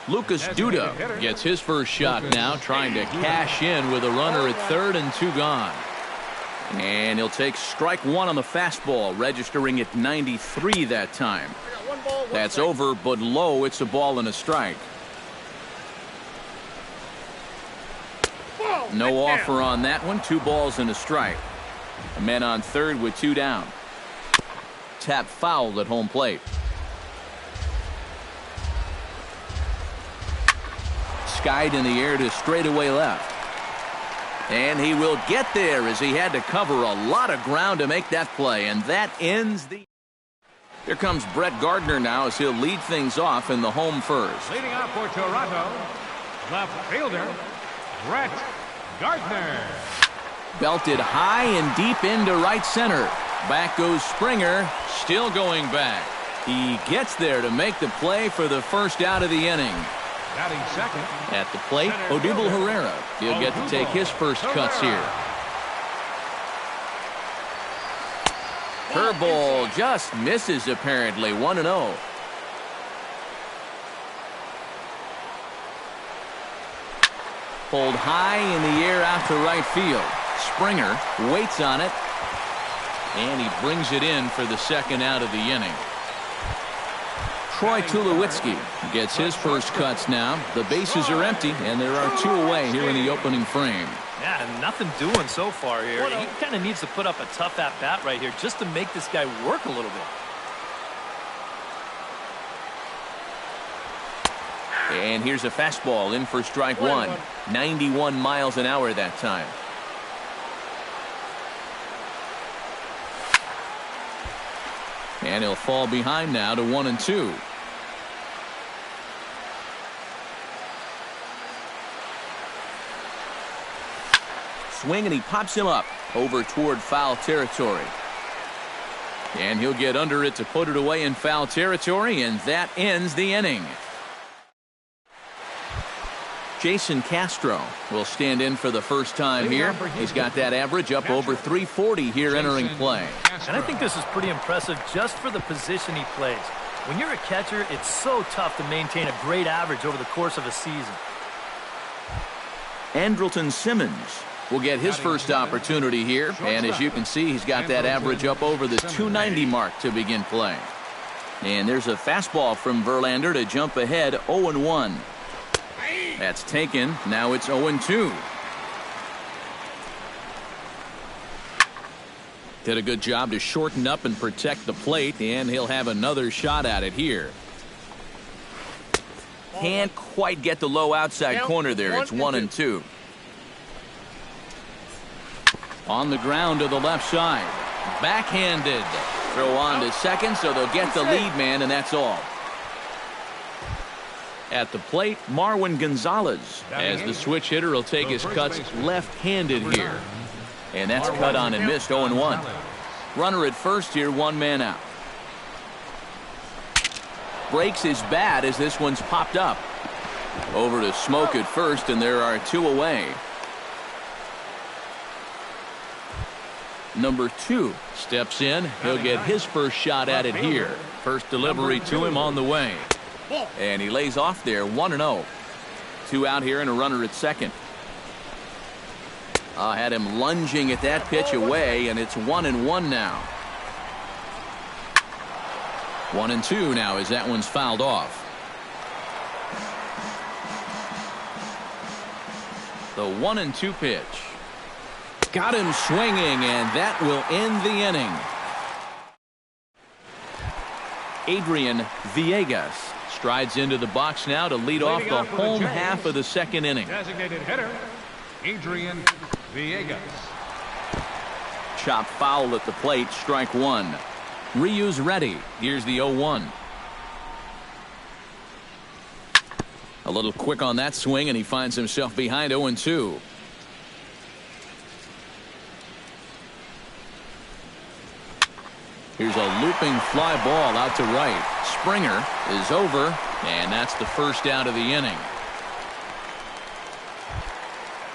Lucas Duda gets his first shot now, trying to cash in with a runner at third and 2 gone. And he'll take strike 1 on the fastball, registering at 93 that time. That's over, but low. It's a ball and a strike. No offer on that one. 2 balls and a strike. A man on third with 2 down. Tap foul at home plate. Skied in the air to straightaway left. And he will get there as he had to cover a lot of ground to make that play. And that ends the... Here comes Brett Gardner now as he'll lead things off in the home first. Leading off for Toronto, left fielder, Brett Gardner. Belted high and deep into right center. Back goes Springer, still going back. He gets there to make the play for the first out of the inning. Batting second. At the plate, Odubel Herrera. He'll get to take his first cuts here. Curveball just misses apparently. 1-0. Pulled high in the air out to right field. Springer waits on it. And he brings it in for the second out of the inning. Troy Tulowitzki gets his first cuts now. The bases are empty, and there are two away here in the opening frame. Yeah, nothing doing so far here. He kind of needs to put up a tough at-bat right here just to make this guy work a little bit. And here's a fastball in for strike one. 91 miles an hour that time. And he'll fall behind now to 1-2. Swing, and he pops him up over toward foul territory. And he'll get under it to put it away in foul territory, and that ends the inning. Jason Castro will stand in for the first time here. He's got that average up over 340 here entering play. And I think this is pretty impressive just for the position he plays. When you're a catcher, it's so tough to maintain a great average over the course of a season. Andrelton Simmons will get his first opportunity here. And as you can see, he's got that average up over the 290 mark to begin play. And there's a fastball from Verlander to jump ahead 0-1. That's taken. Now it's 0-2. Did a good job to shorten up and protect the plate, and he'll have another shot at it here. Can't quite get the low outside corner there. It's 1-2. On the ground to the left side. Backhanded. Throw on to second, so they'll get the lead man, and that's all. At the plate, Marwin Gonzalez, as the switch hitter, will take his cuts left-handed here. And that's cut on and missed. 0-1. Runner at first here, one man out. Breaks his bat as this one's popped up. Over to Smoke at first, and there are two away. Number 2 steps in. He'll get his first shot at it here. First delivery to him on the way. And he lays off there. 1-0. Two out here and a runner at second. Had him lunging at that pitch away, and it's 1-1 now. 1-2 now as that one's fouled off. The 1-2 pitch. Got him swinging, and that will end the inning. Adrian Villegas strides into the box now to lead off the home half of the second inning. Designated hitter, Adrian Villegas. Chop foul at the plate, strike one. Ryu's ready. Here's the 0-1. A little quick on that swing, and he finds himself behind 0-2. Here's a looping fly ball out to right. Springer is over, and that's the first out of the inning.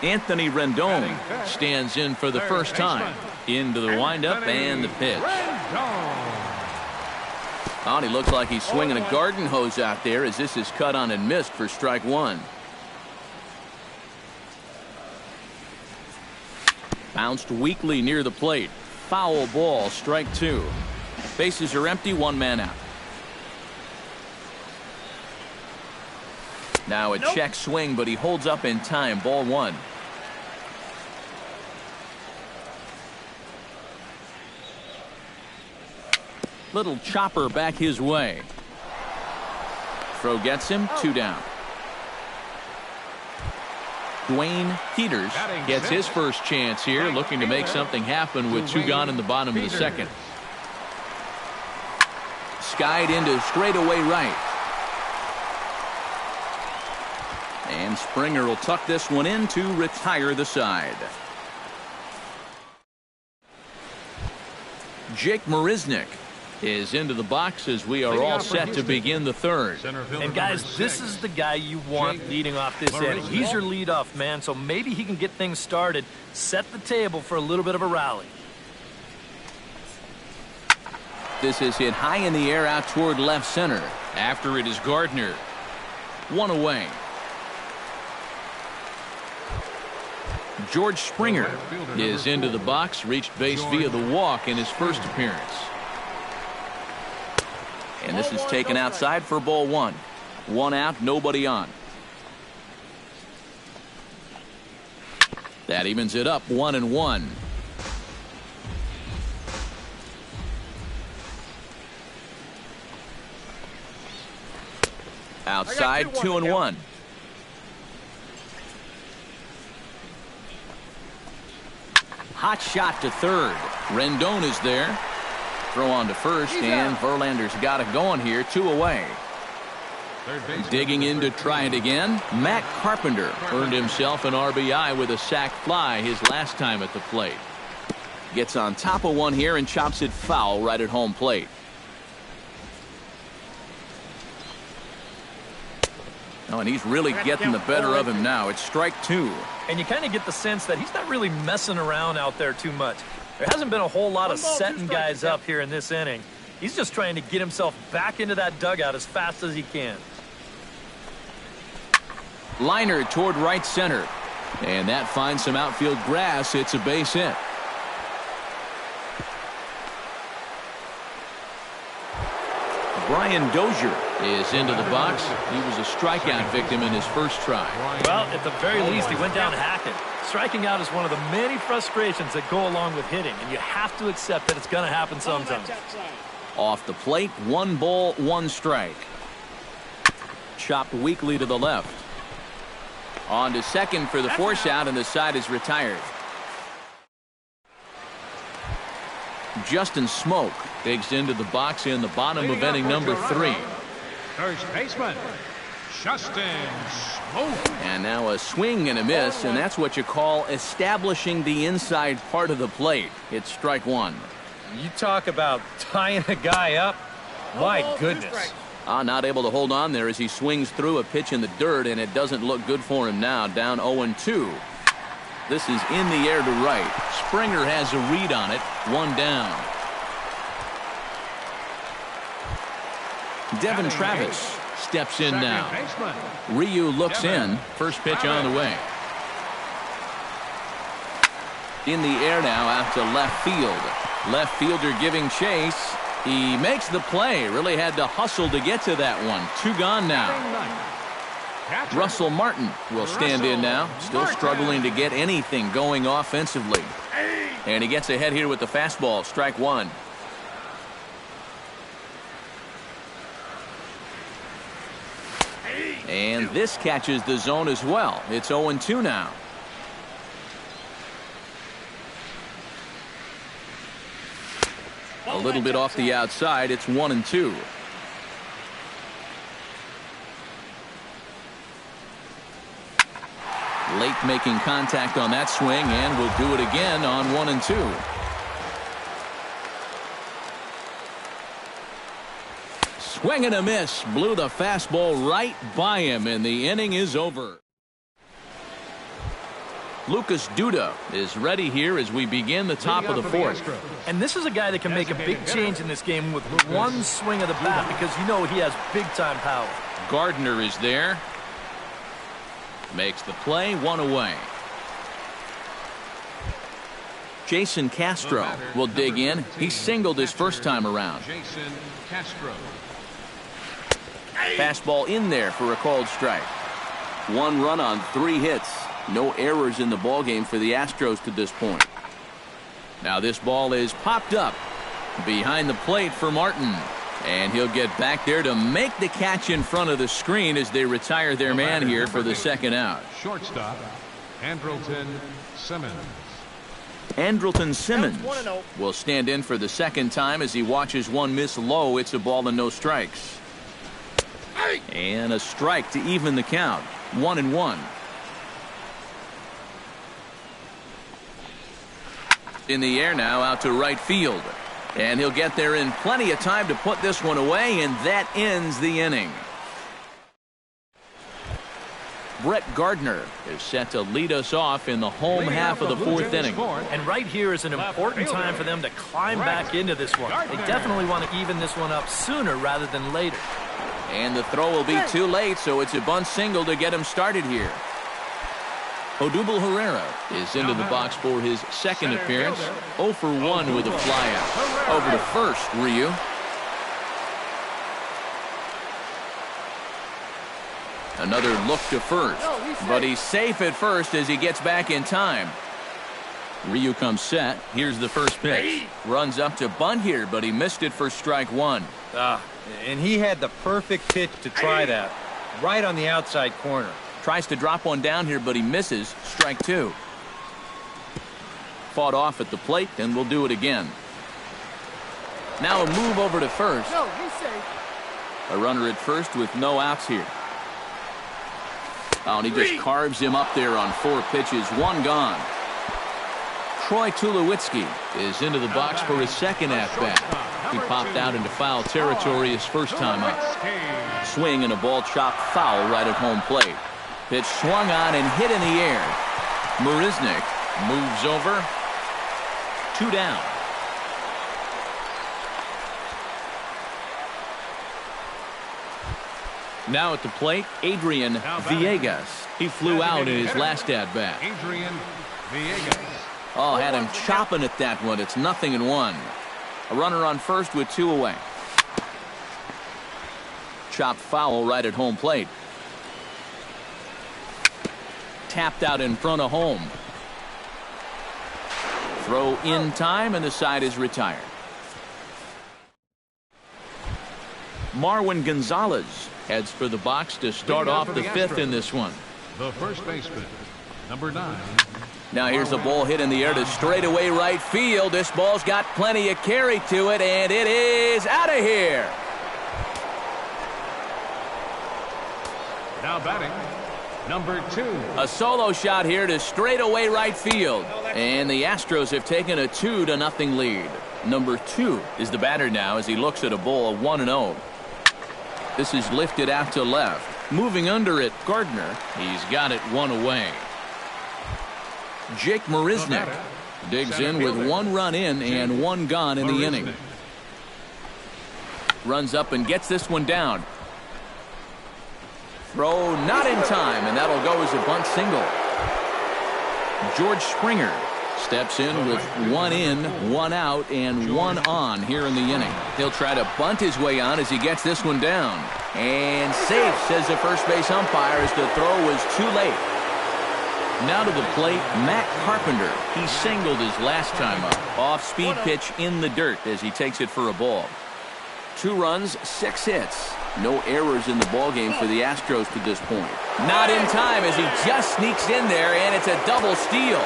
Anthony Rendon stands in for the first time. Into the windup and the pitch. Oh, and he looks like he's swinging a garden hose out there as this is cut on and missed for strike one. Bounced weakly near the plate. Foul ball, strike two. Bases are empty, one man out. Now a check swing, but he holds up in time. Ball one. Little chopper back his way. Throw gets him, two down. Dwayne Peters gets his first chance here, looking to make something happen with two gone in the bottom of the second. Skied into straightaway right. And Springer will tuck this one in to retire the side. Jake Marisnick is into the box as we are all set to begin the third. And guys, this is the guy you want leading off this inning. He's your leadoff man, so maybe he can get things started, set the table for a little bit of a rally. This is hit high in the air out toward left center. After it is Gardner. One away. George Springer is into the box, reached base via the walk in his first appearance. And this is taken outside for ball one. One out, nobody on. That evens it up, 1-1. Outside, 2-1. Hot shot to third. Rendon is there. Throw on to first, and Verlander's got it going here. 2 away. Digging in to try it again. Matt Carpenter earned himself an RBI with a sac fly his last time at the plate. Gets on top of one here and chops it foul right at home plate. Oh, and he's really getting the better of him now. It's strike 2. And you kind of get the sense that he's not really messing around out there too much. There hasn't been a whole lot of setting guys up here in this inning. He's just trying to get himself back into that dugout as fast as he can. Liner toward right center. And that finds some outfield grass. It's a base hit. Brian Dozier is into the box. He was a strikeout victim in his first try. Well, at the very least, he went down hacking. Striking out is one of the many frustrations that go along with hitting, and you have to accept that it's going to happen sometimes. Off the plate, 1 ball, 1 strike. Chopped weakly to the left. On to second for the force out, and the side is retired. Justin Smoke digs into the box in the bottom of inning number 3. First baseman, Justin Smoke. And now a swing and a miss, and that's what you call establishing the inside part of the plate. It's strike 1. You talk about tying a guy up. My goodness. Not able to hold on there as he swings through a pitch in the dirt, and it doesn't look good for him now. Down 0-2. This is in the air to right. Springer has a read on it. 1 down. Devin Travis steps in now. Ryu looks in. First pitch on the way. In the air now out to left field. Left fielder giving chase. He makes the play. Really had to hustle to get to that one. 2 gone now. Russell Martin will stand in now. Still struggling to get anything going offensively. And he gets ahead here with the fastball. Strike 1. And this catches the zone as well. It's 0-2 now. A little bit off the outside. It's 1-2. Late making contact on that swing, and will do it again on 1-2. Swing and a miss. Blew the fastball right by him, and the inning is over. Lucas Duda is ready here as we begin the top of the 4th. And this is a guy that can make a big change in this game with one swing of the bat, because you know he has big-time power. Gardner is there. Makes the play. 1 away. Jason Castro will dig in. He singled his first time around. Jason Castro. Fastball in there for a called strike. 1 run on 3 hits. No errors in the ballgame for the Astros to this point. Now this ball is popped up behind the plate for Martin. And he'll get back there to make the catch in front of the screen as they retire their man here for the 2nd out. Shortstop, Andrelton Simmons. Andrelton Simmons will stand in for the 2nd time as he watches one miss low. It's a ball and no strikes. And a strike to even the count. 1-1. In the air now out to right field. And he'll get there in plenty of time to put this one away, and that ends the inning. Brett Gardner is set to lead us off in the home half of the fourth inning. And right here is an important time for them to climb back into this one. They definitely want to even this one up sooner rather than later. And the throw will be too late, so it's a bunt single to get him started here. Odubel Herrera is into the box for his second appearance. 0 for 1 with a flyout. Over to first, Ryu. Another look to first, but he's safe at first as he gets back in time. Ryu comes set. Here's the first pitch. Runs up to bunt here, but he missed it for strike one. And he had the perfect pitch to try that, right on the outside corner. Tries to drop one down here, but he misses. Strike two. Fought off at the plate, and we'll do it again. Now a move over to first. A runner at first with no outs here. Oh, and he just carves him up there on 4 pitches. 1 gone. Troy Tulowitzki is into the box for his second at-bat. He popped out into foul territory his first time up. Swing and a ball chopped foul right at home plate. Pitch swung on and hit in the air. Marisnick moves over. 2 down. Now at the plate, Adrian Villegas. He flew out in his last at-bat. Adrian Villegas. Oh, had him chopping at that one. It's 0-1. A runner on first with 2 away. Chopped foul right at home plate. Tapped out in front of home. Throw in time, and the side is retired. Marwin Gonzalez heads for the box to start off the fifth in this one. The first baseman, number 9. Now here's a ball hit in the air to straightaway right field. This ball's got plenty of carry to it, and it is out of here. Now batting, number 2. A solo shot here to straightaway right field. And the Astros have taken a 2-0 lead. Number 2 is the batter now as he looks at a ball 1-0. This is lifted out to left. Moving under it, Gardner. He's got it 1 away. Jake Marisnick digs in with 1 run in and 1 gone in the inning. Runs up and gets this one down. Throw not in time, and that'll go as a bunt single. George Springer steps in with 1 in, 1 out, and 1 on here in the inning. He'll try to bunt his way on as he gets this one down. And safe, says the first base umpire, as the throw was too late. Now to the plate, Matt Carpenter. He singled his last time up. Off-speed pitch in the dirt as he takes it for a ball. 2 runs, 6 hits. No errors in the ballgame for the Astros to this point. Not in time as he just sneaks in there, and it's a double steal.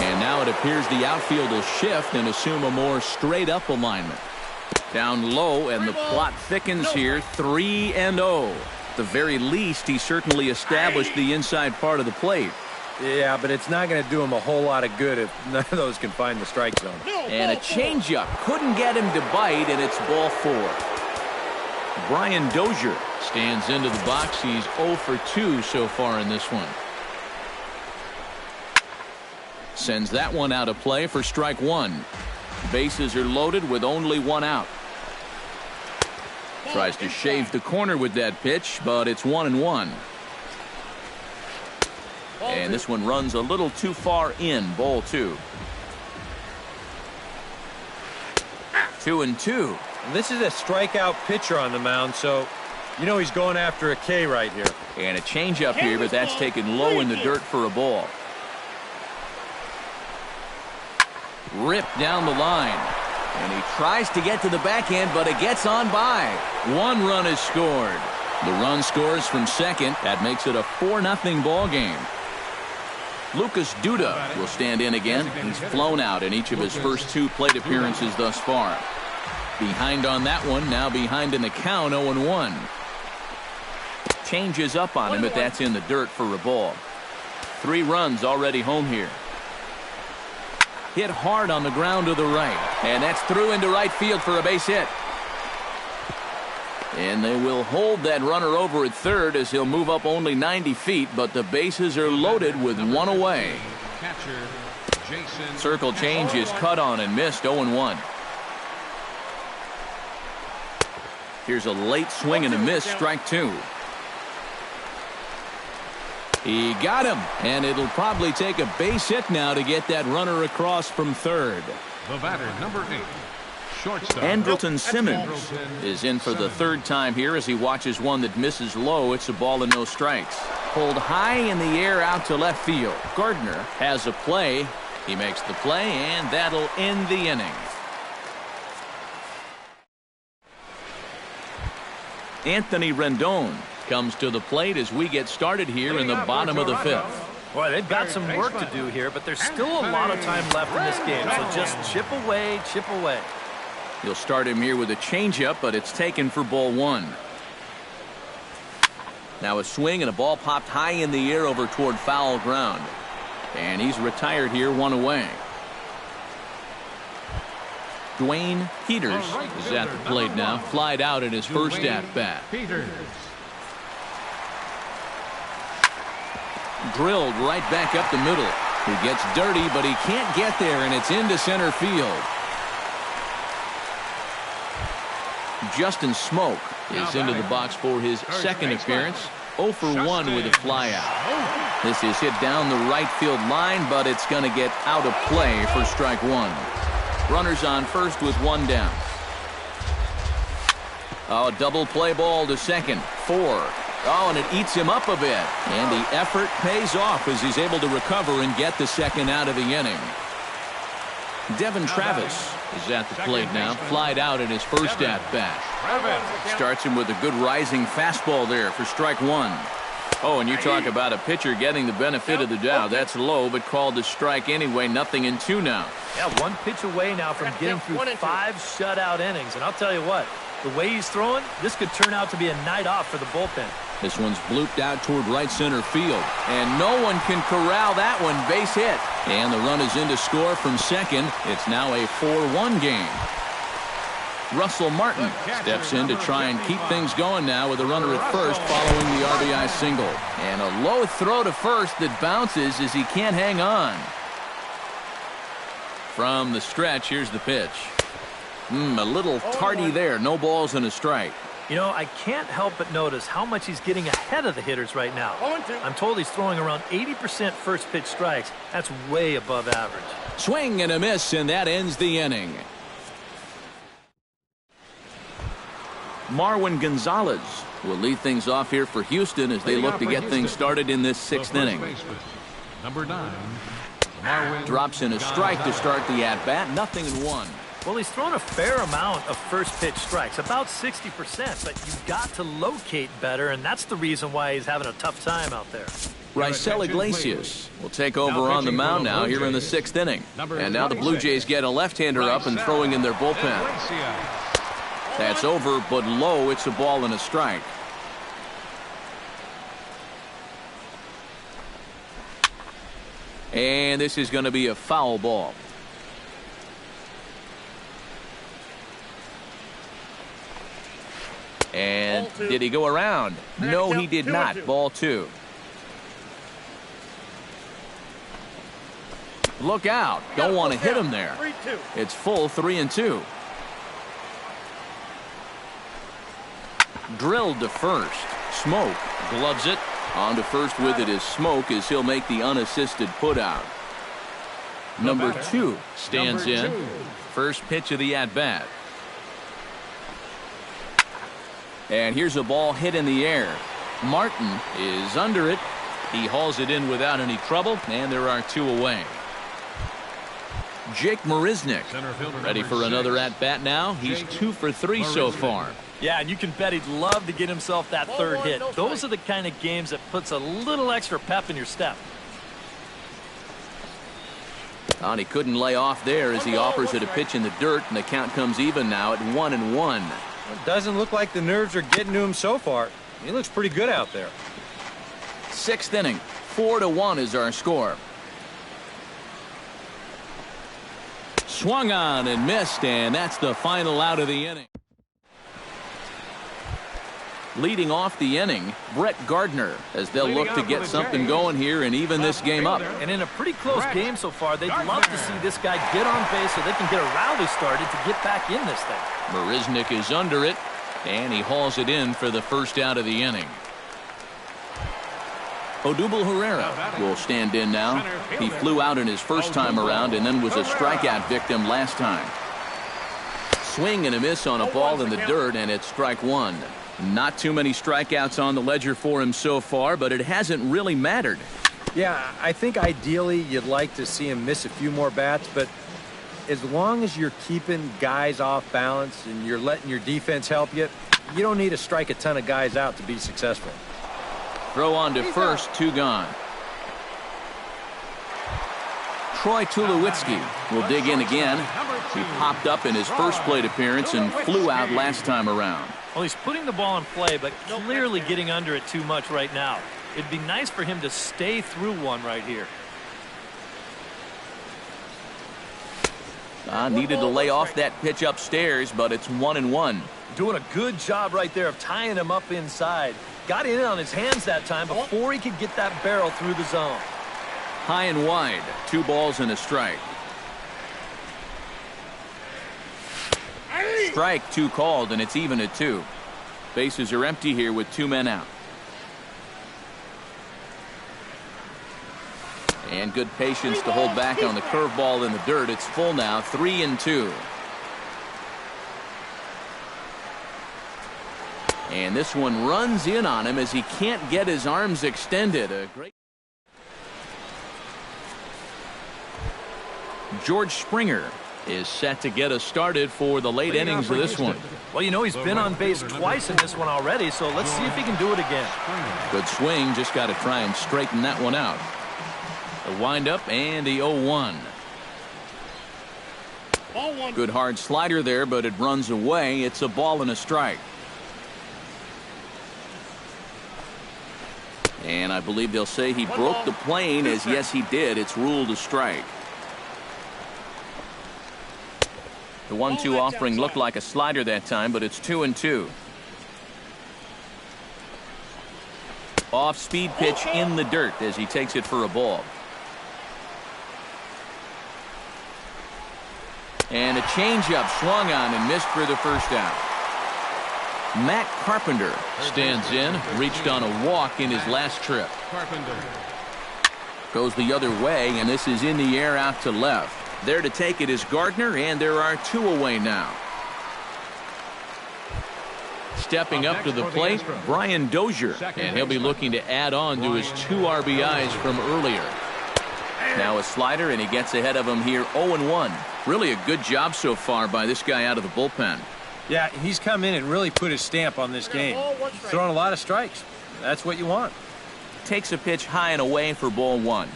And now it appears the outfield will shift and assume a more straight-up alignment. Down low, and the plot thickens here, 3-0. At the very least, he certainly established the inside part of the plate. Yeah, but it's not going to do him a whole lot of good if none of those can find the strike zone. And a changeup couldn't get him to bite, and it's ball 4. Brian Dozier stands into the box. He's 0 for 2 so far in this one. Sends that one out of play for strike 1. Bases are loaded with only 1 out. Tries to shave the corner with that pitch, but it's 1-1. And this one runs a little too far in, ball 2. 2-2. This is a strikeout pitcher on the mound, so you know he's going after a K right here. And a changeup here, but that's taken low in the dirt for a ball. Ripped down the line. And he tries to get to the backhand, but it gets on by. 1 run is scored. The run scores from second. That makes it a 4-0 ball game. Lucas Duda will stand in again. He's flown out in each of his first 2 plate appearances thus far. Behind on that one, now behind in the count, 0-1. Changes up on him, but that's in the dirt for a ball. 3 runs already home here. hit hard on the ground to the right. And that's through into right field for a base hit. And they will hold that runner over at third as he'll move up only 90 feet, but the bases are loaded with one away. Circle change is cut on and missed, 0-1. Here's a late swing and a miss, strike two. He got him, and it'll probably take a base hit now to get that runner across from third. The batter, number 8. Shortstop. Andrelton Simmons is in for the third time here as he watches one that misses low. It's a ball and no strikes. Pulled high in the air out to left field. Gardner has a play. He makes the play, and that'll end the inning. Anthony Rendon comes to the plate as we get started here in the bottom of the fifth. Boy, they've got some work to do here, but there's still a lot of time left in this game, so just chip away, chip away. He'll start him here with a changeup, but it's taken for ball one. Now a swing and a ball popped high in the air over toward foul ground. And he's retired here, one away. Dwayne Peters is at the plate now, flied out in his first at-bat. Drilled right back up the middle. He gets dirty, but he can't get there, and it's into center field. Justin Smoak is into the box for his second appearance. 0 for 1 with a flyout. This is hit down the right field line, but it's going to get out of play for strike one. Runners on first with one down. Oh, double play ball to second. 4. Oh, and it eats him up a bit. And the effort pays off as he's able to recover and get the second out of the inning. Devin Travis is at the plate now, flied out in his first at-bat. Starts him with a good rising fastball there for strike one. Oh, and you talk about a pitcher getting the benefit of the doubt. That's low, but called to strike anyway. 0-2 now. Yeah, one pitch away now from getting through 5 shutout innings. And I'll tell you what, the way he's throwing, this could turn out to be a night off for the bullpen. This one's blooped out toward right center field. And no one can corral that one. Base hit. And the run is in to score from second. It's now a 4-1 game. Russell Martin steps in to try and keep things going now with a runner at first following the RBI single. And a low throw to first that bounces as he can't hang on. From the stretch, here's the pitch. A little tardy there. No balls and a strike. You know, I can't help but notice how much he's getting ahead of the hitters right now. I'm told he's throwing around 80% first pitch strikes. That's way above average. Swing and a miss, and that ends the inning. Marwin Gonzalez will lead things off here for Houston as they look to get things started in this 6th inning. Number 9. Drops in a strike to start the at-bat. 0-1. Well, he's thrown a fair amount of first pitch strikes, about 60%, but you've got to locate better, and that's the reason why he's having a tough time out there. Raisel Iglesias will take over on the mound now here in the 6th inning. And now the Blue Jays get a left-hander up and throwing in their bullpen. That's over, but low. It's a ball and a strike. And this is going to be a foul ball. And did he go around? No, he did not. Ball 2. Look out. Don't want to hit him there. It's full 3-2. Drilled to first. Smoak gloves it. On to first with it is Smoak as he'll make the unassisted putout. Number 2 stands in. First pitch of the at-bat. And here's a ball hit in the air. Martin is under it. He hauls it in without any trouble, and there are 2 away. Jake Marisnick ready for another at-bat now. He's 2 for 3 so far. Yeah, and you can bet he'd love to get himself that third hit. Those are the kind of games that puts a little extra pep in your step. And he couldn't lay off there as he offers it a pitch in the dirt, and the count comes even now at 1-1. It doesn't look like the nerves are getting to him so far. He looks pretty good out there. 6th inning. 4-1 is our score. Swung on and missed, and that's the final out of the inning. Leading off the inning, Brett Gardner, as they'll look to get something going here and even this game up. And in a pretty close game so far, they'd love to see this guy get on base so they can get a rally started to get back in this thing. Marisnik is under it, and he hauls it in for the first out of the inning. Odubel Herrera will stand in now. He flew out in his first time around and then was a strikeout victim last time. Swing and a miss on a ball in the dirt, and it's strike one. Not too many strikeouts on the ledger for him so far, but it hasn't really mattered. Yeah, I think ideally you'd like to see him miss a few more bats, but as long as you're keeping guys off balance and you're letting your defense help you, you don't need to strike a ton of guys out to be successful. Throw on to first, 2 gone. Troy Tulowitzki will dig in again. He popped up in his first plate appearance and flew out last time around. Well, he's putting the ball in play, but clearly getting under it too much right now. It'd be nice for him to stay through one right here. Needed to lay off that pitch upstairs, but it's 1-1. Doing a good job right there of tying him up inside. Got in on his hands that time before he could get that barrel through the zone. High and wide, 2 balls and a strike. Strike 2 called, and it's even at 2. Bases are empty here with 2 men out. And good patience to hold back on the curveball in the dirt. It's full now, 3-2. And this one runs in on him as he can't get his arms extended. A great. George Springer is set to get us started for the late innings of this one. Well, you know, he's been on base twice in this one already, so let's see if he can do it again. Good swing, just got to try and straighten that one out. The windup and the 0-1. Good hard slider there, but it runs away. It's a ball and a strike. And I believe they'll say he broke the plane, as yes he did. It's ruled a strike. The 1-2 offering looked like a slider that time, but it's 2-2. Off speed pitch in the dirt as he takes it for a ball. And a changeup swung on and missed for the first out. Matt Carpenter stands in, reached on a walk in his last trip. Carpenter Goes the other way, and this is in the air out to left. There to take it is Gardner, and there are 2 away now. Stepping up to the plate, Brian Dozier, and he'll be looking to add on to his 2 RBIs from earlier. Now a slider, and he gets ahead of him here, 0-1. Really a good job so far by this guy out of the bullpen. Yeah, he's come in and really put his stamp on this game. Throwing a lot of strikes. That's what you want. Takes a pitch high and away for ball 1.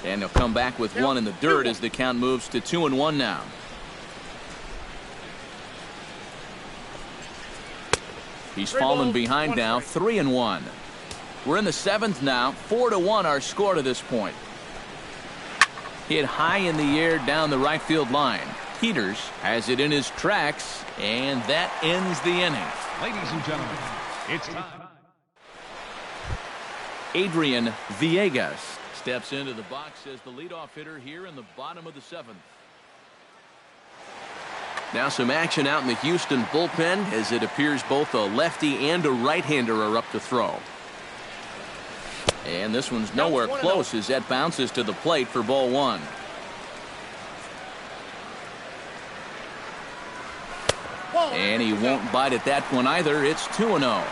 And he'll come back with 1 in the dirt as the count moves to 2-1 now. He's fallen behind now, 3-1. We're in the 7th now, 4-1 our score to this point. Hit high in the air down the right field line. Peters has it in his tracks, and that ends the inning. Ladies and gentlemen, it's time. Adrian Villegas steps into the box as the leadoff hitter here in the bottom of the 7th. Now some action out in the Houston bullpen, as it appears both a lefty and a right-hander are up to throw. And this one's nowhere close as that bounces to the plate for ball 1. And he won't bite at that one either. It's 2-0.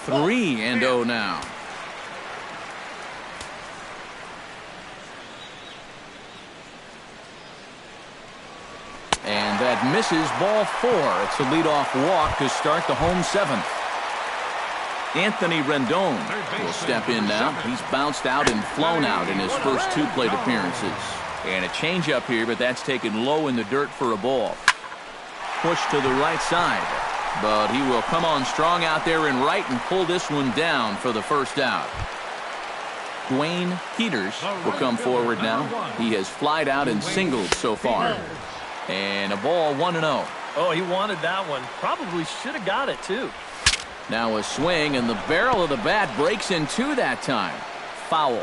3-0 now. And that misses, ball 4. It's a leadoff walk to start the home 7th. Anthony Rendon will step in now. He's bounced out and flown out in his first 2 plate appearances. And a changeup here, but that's taken low in the dirt for a ball. Push to the right side. But he will come on strong out there in right and pull this one down for the first out. Dwayne Peters will come forward now. He has flied out and singled so far. And a ball 1-0. Oh, he wanted that one. Probably should have got it, too. Now a swing, and the barrel of the bat breaks in two that time. Foul.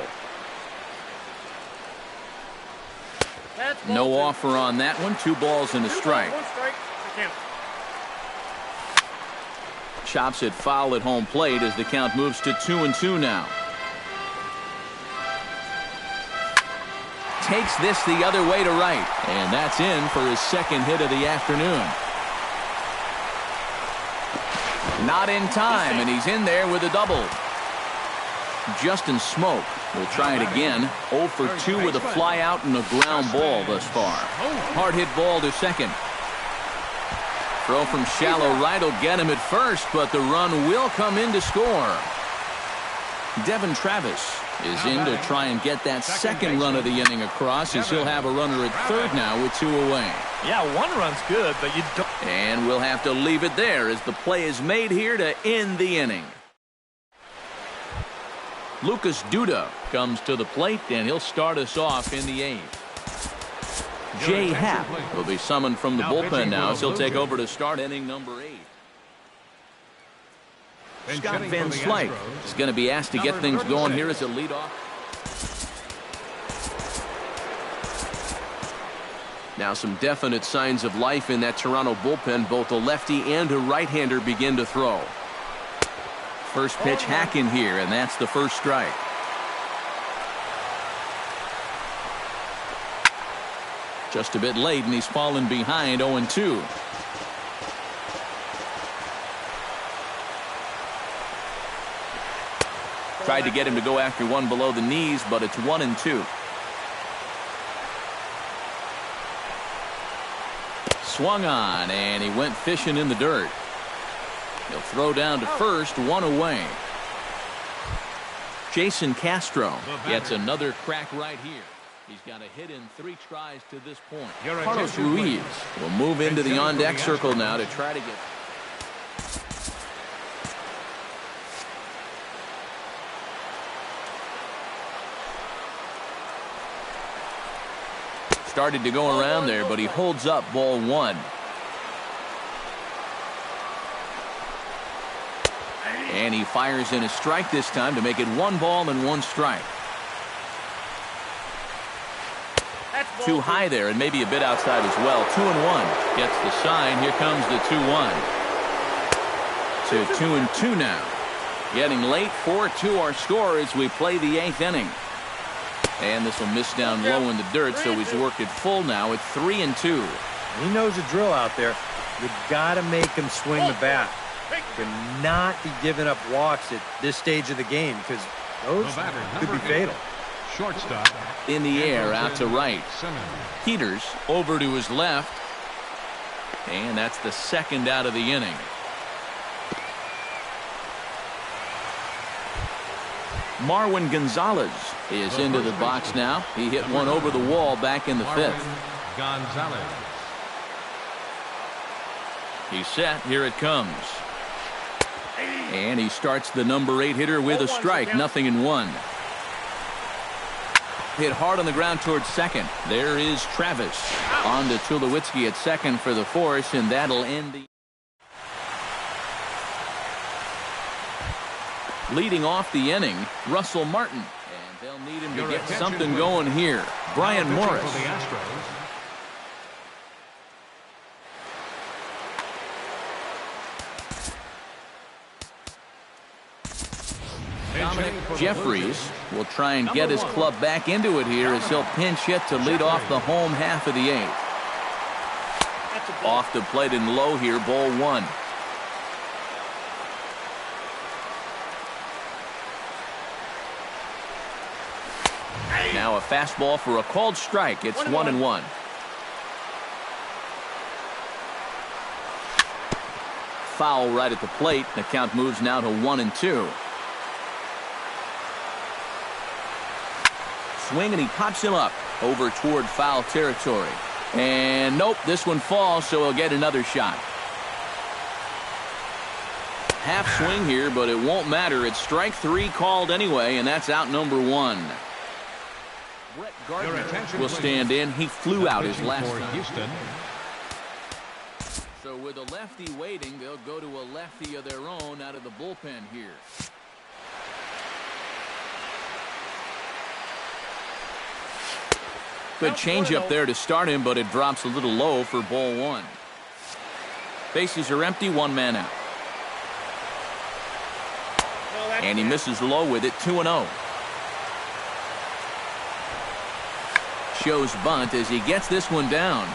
No offer on that one. 2 balls and a strike. Chops it foul at home plate as the count moves to 2-2 now. Takes this the other way to right, and that's in for his second hit of the afternoon. Not in time, and he's in there with a double. Justin Smoke will try it again. 0 for 2 with a fly out and a ground ball thus far. Hard hit ball to second. Throw from shallow right will get him at first, but the run will come in to score. Devin Travis is in to try and get that second run of the inning across, as he'll have a runner at third now with 2 away. Yeah, 1 run's good, but you don't. And we'll have to leave it there as the play is made here to end the inning. Lucas Duda comes to the plate, and he'll start us off in the 8th. Jay Happ will be summoned from the bullpen now as he'll take over to start inning number 8. Scott Van Slyke is going to be asked to get things going here as a leadoff. Now some definite signs of life in that Toronto bullpen. Both a lefty and a right-hander begin to throw. First pitch hack in here, and that's the first strike. Just a bit late, and he's fallen behind 0-2. Tried to get him to go after one below the knees, but it's 1-2. Swung on, and he went fishing in the dirt. He'll throw down to first, 1 away. Jason Castro gets another crack right here. He's got a hit in 3 tries to this point. Carlos Ruiz will move into the on-deck circle now to try to get... Started to go around there, but he holds up ball 1. And he fires in a strike this time to make it 1 ball and 1 strike. Too high there and maybe a bit outside as well. 2-1. Gets the sign. Here comes the 2-1. To 2-2 now. Getting late. 4-2 our score as we play the 8th inning. And this will miss down low in the dirt, so he's worked it full now at 3-2. He knows the drill out there. You got to make him swing the bat. Cannot be giving up walks at this stage of the game, because those could be fatal. Shortstop. In the air, out to right. Peters over to his left. And that's the second out of the inning. Marwin Gonzalez is into the box now. He hit one over the wall back in the 5th. Gonzalez. He's set. Here it comes. And he starts the number 8 hitter with a strike. 0-1. Hit hard on the ground towards second. There is Travis. On to Tulowitzki at second for the force, and that'll end the... Leading off the inning, Russell Martin. And they'll need him to get something going here. Brian Morris. Dominic Jeffries will try and get his club back into it here as he'll pinch hit to lead off the home half of the 8th. Off the plate and low here, ball 1. Now a fastball for a called strike. It's 1-1. Foul right at the plate. The count moves now to 1-2. Swing, and he pops him up over toward foul territory. And nope, this one falls, so he'll get another shot. Half swing here, but it won't matter. It's strike 3 called anyway, and that's out number 1. Brett Gardner will stand in. He flew out his last time. Houston. So with a lefty waiting, they'll go to a lefty of their own out of the bullpen here. Good changeup there to start him, but it drops a little low for ball 1. Bases are empty, 1 man out. And he misses low with it, 2-0. Shows bunt as he gets this one down.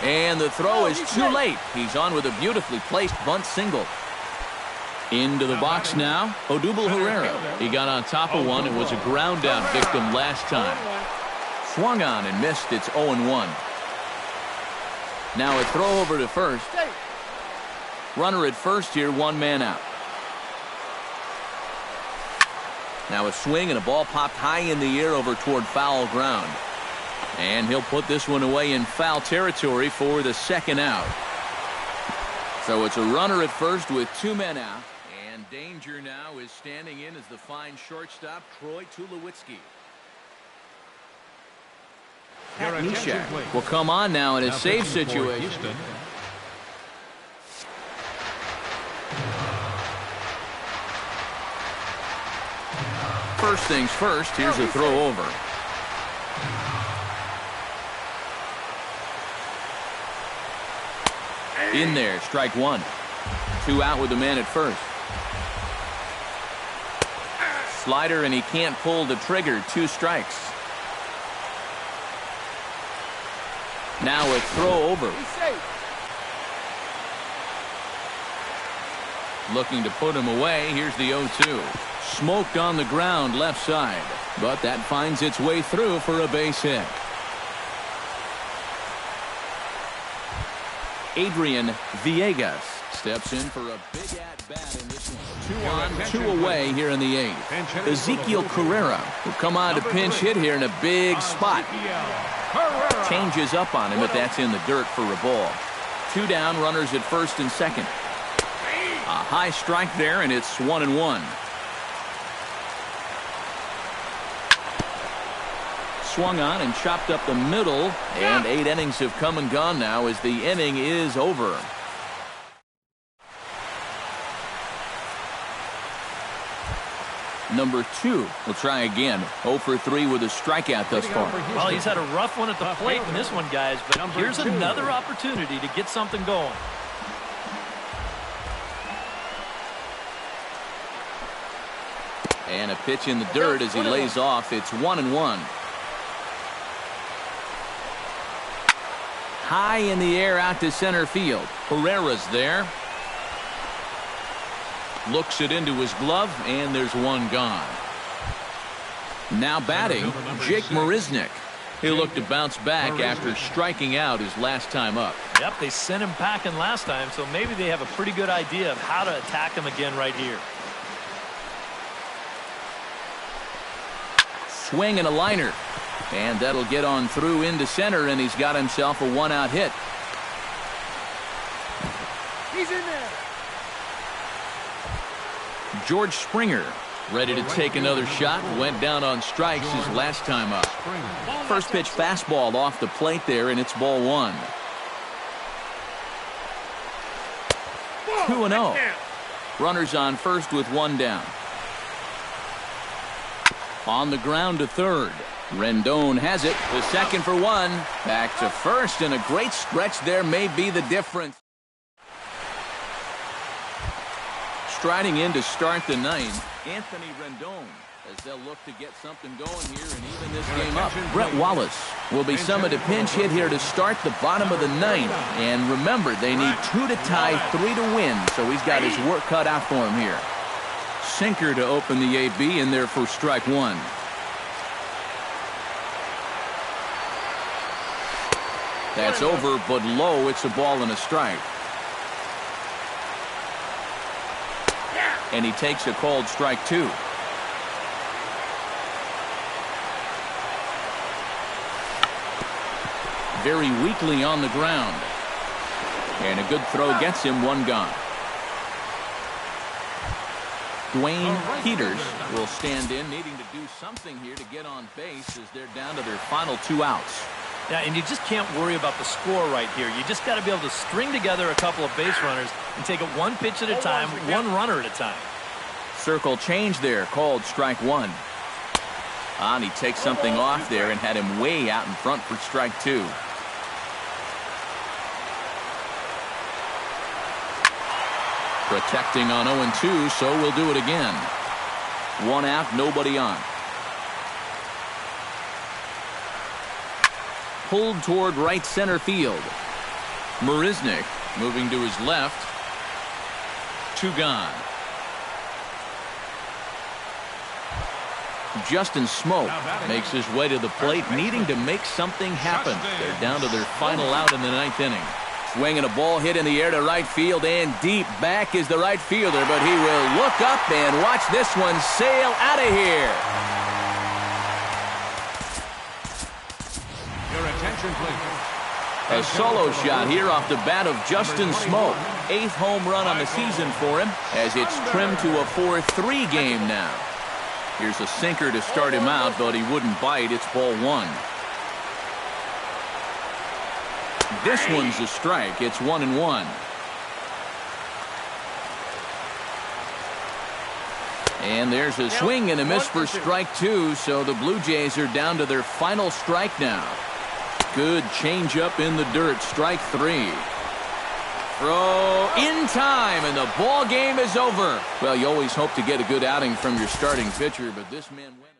And the throw is too late. He's on with a beautifully placed bunt single. Into the box now, Odubel Herrera. He got on top of one and was a ground out victim last time. Swung on and missed. It's 0-1. Now a throw over to first. Runner at first here, 1 man out. Now a swing and a ball popped high in the air over toward foul ground. And he'll put this one away in foul territory for the 2nd out. So it's a runner at first with 2 men out. And danger now is standing in as the fine shortstop, Troy Tulowitzki. Pat Neshek will come on now in a save situation. First things first, here's a throw over. In there, strike 1. 2 out with the man at first. Slider, and he can't pull the trigger. 2 strikes. Now a throw over. Looking to put him away. Here's the 0-2. Smoked on the ground left side, but that finds its way through for a base hit. Adrian Villegas steps in for a big at-bat in this one. 2 on, 2 away here in the 8th. Ezekiel Carrera will come on to pinch hit here in a big spot. Changes up on him, but that's in the dirt for a ball. 2 down, runners at first and second. A high strike there, and it's 1-1. Swung on and chopped up the middle, and 8 innings have come and gone now as the inning is over. Number 2 will try again. 0 for 3 with a strikeout thus far. Well, he's had a rough one at the plate in this one, guys, but here's another opportunity to get something going. And a pitch in the dirt as he lays off. It's 1-1. High in the air out to center field. Herrera's there. Looks it into his glove, and there's 1 gone. Now batting, Jake Marisnick. He'll look to bounce back after striking out his last time up. Yep, they sent him packing last time, so maybe they have a pretty good idea of how to attack him again right here. Swing and a liner. And that'll get on through into center, and he's got himself a 1-out hit. He's in there. George Springer ready to take another shot. Went down on strikes his last time up. First pitch fastball off the plate there, and it's ball 1. 2-0. Runners on first with 1 down. On the ground to third. Rendon has it. The second for 1. Back to first, and a great stretch there may be the difference. Striding in to start the 9th, Anthony Rendon, as they'll look to get something going here and even this game up. Brett Wallace will be summoned to pinch hit here to start the bottom of the 9th. And remember, they need 2 to tie, 3 to win, so he's got his work cut out for him here. Sinker to open the AB in there for strike 1. That's over, but low. It's a ball and a strike. And he takes a called strike 2. Very weakly on the ground. And a good throw gets him 1 gone. Dwayne Peters will stand in, needing to do something here to get on base as they're down to their final 2 outs. Yeah, and you just can't worry about the score right here. You just got to be able to string together a couple of base runners and take it one pitch at a time, one runner at a time. Circle change there, called strike 1. And he takes something off there and had him way out in front for strike 2. Protecting on 0-2, so we'll do it again. 1 out, nobody on. Pulled toward right center field. Marisnick moving to his left. 2 gone. Justin Smoke makes his way to the plate, needing to make something happen. They're down to their final out in the 9th inning. Swinging a ball hit in the air to right field, and deep back is the right fielder, but he will look up and watch this one sail out of here. Your attention, please. A solo shot here off the bat of Justin Smoke. 8th home run on the season for him, as it's trimmed to a 4-3 game now. Here's a sinker to start him out, but he wouldn't bite. It's ball 1. This one's a strike. It's 1-1. And there's a swing and a miss for strike 2, so the Blue Jays are down to their final strike now. Good changeup in the dirt, strike 3. Throw in time, and the ball game is over. Well, you always hope to get a good outing from your starting pitcher, but this man went.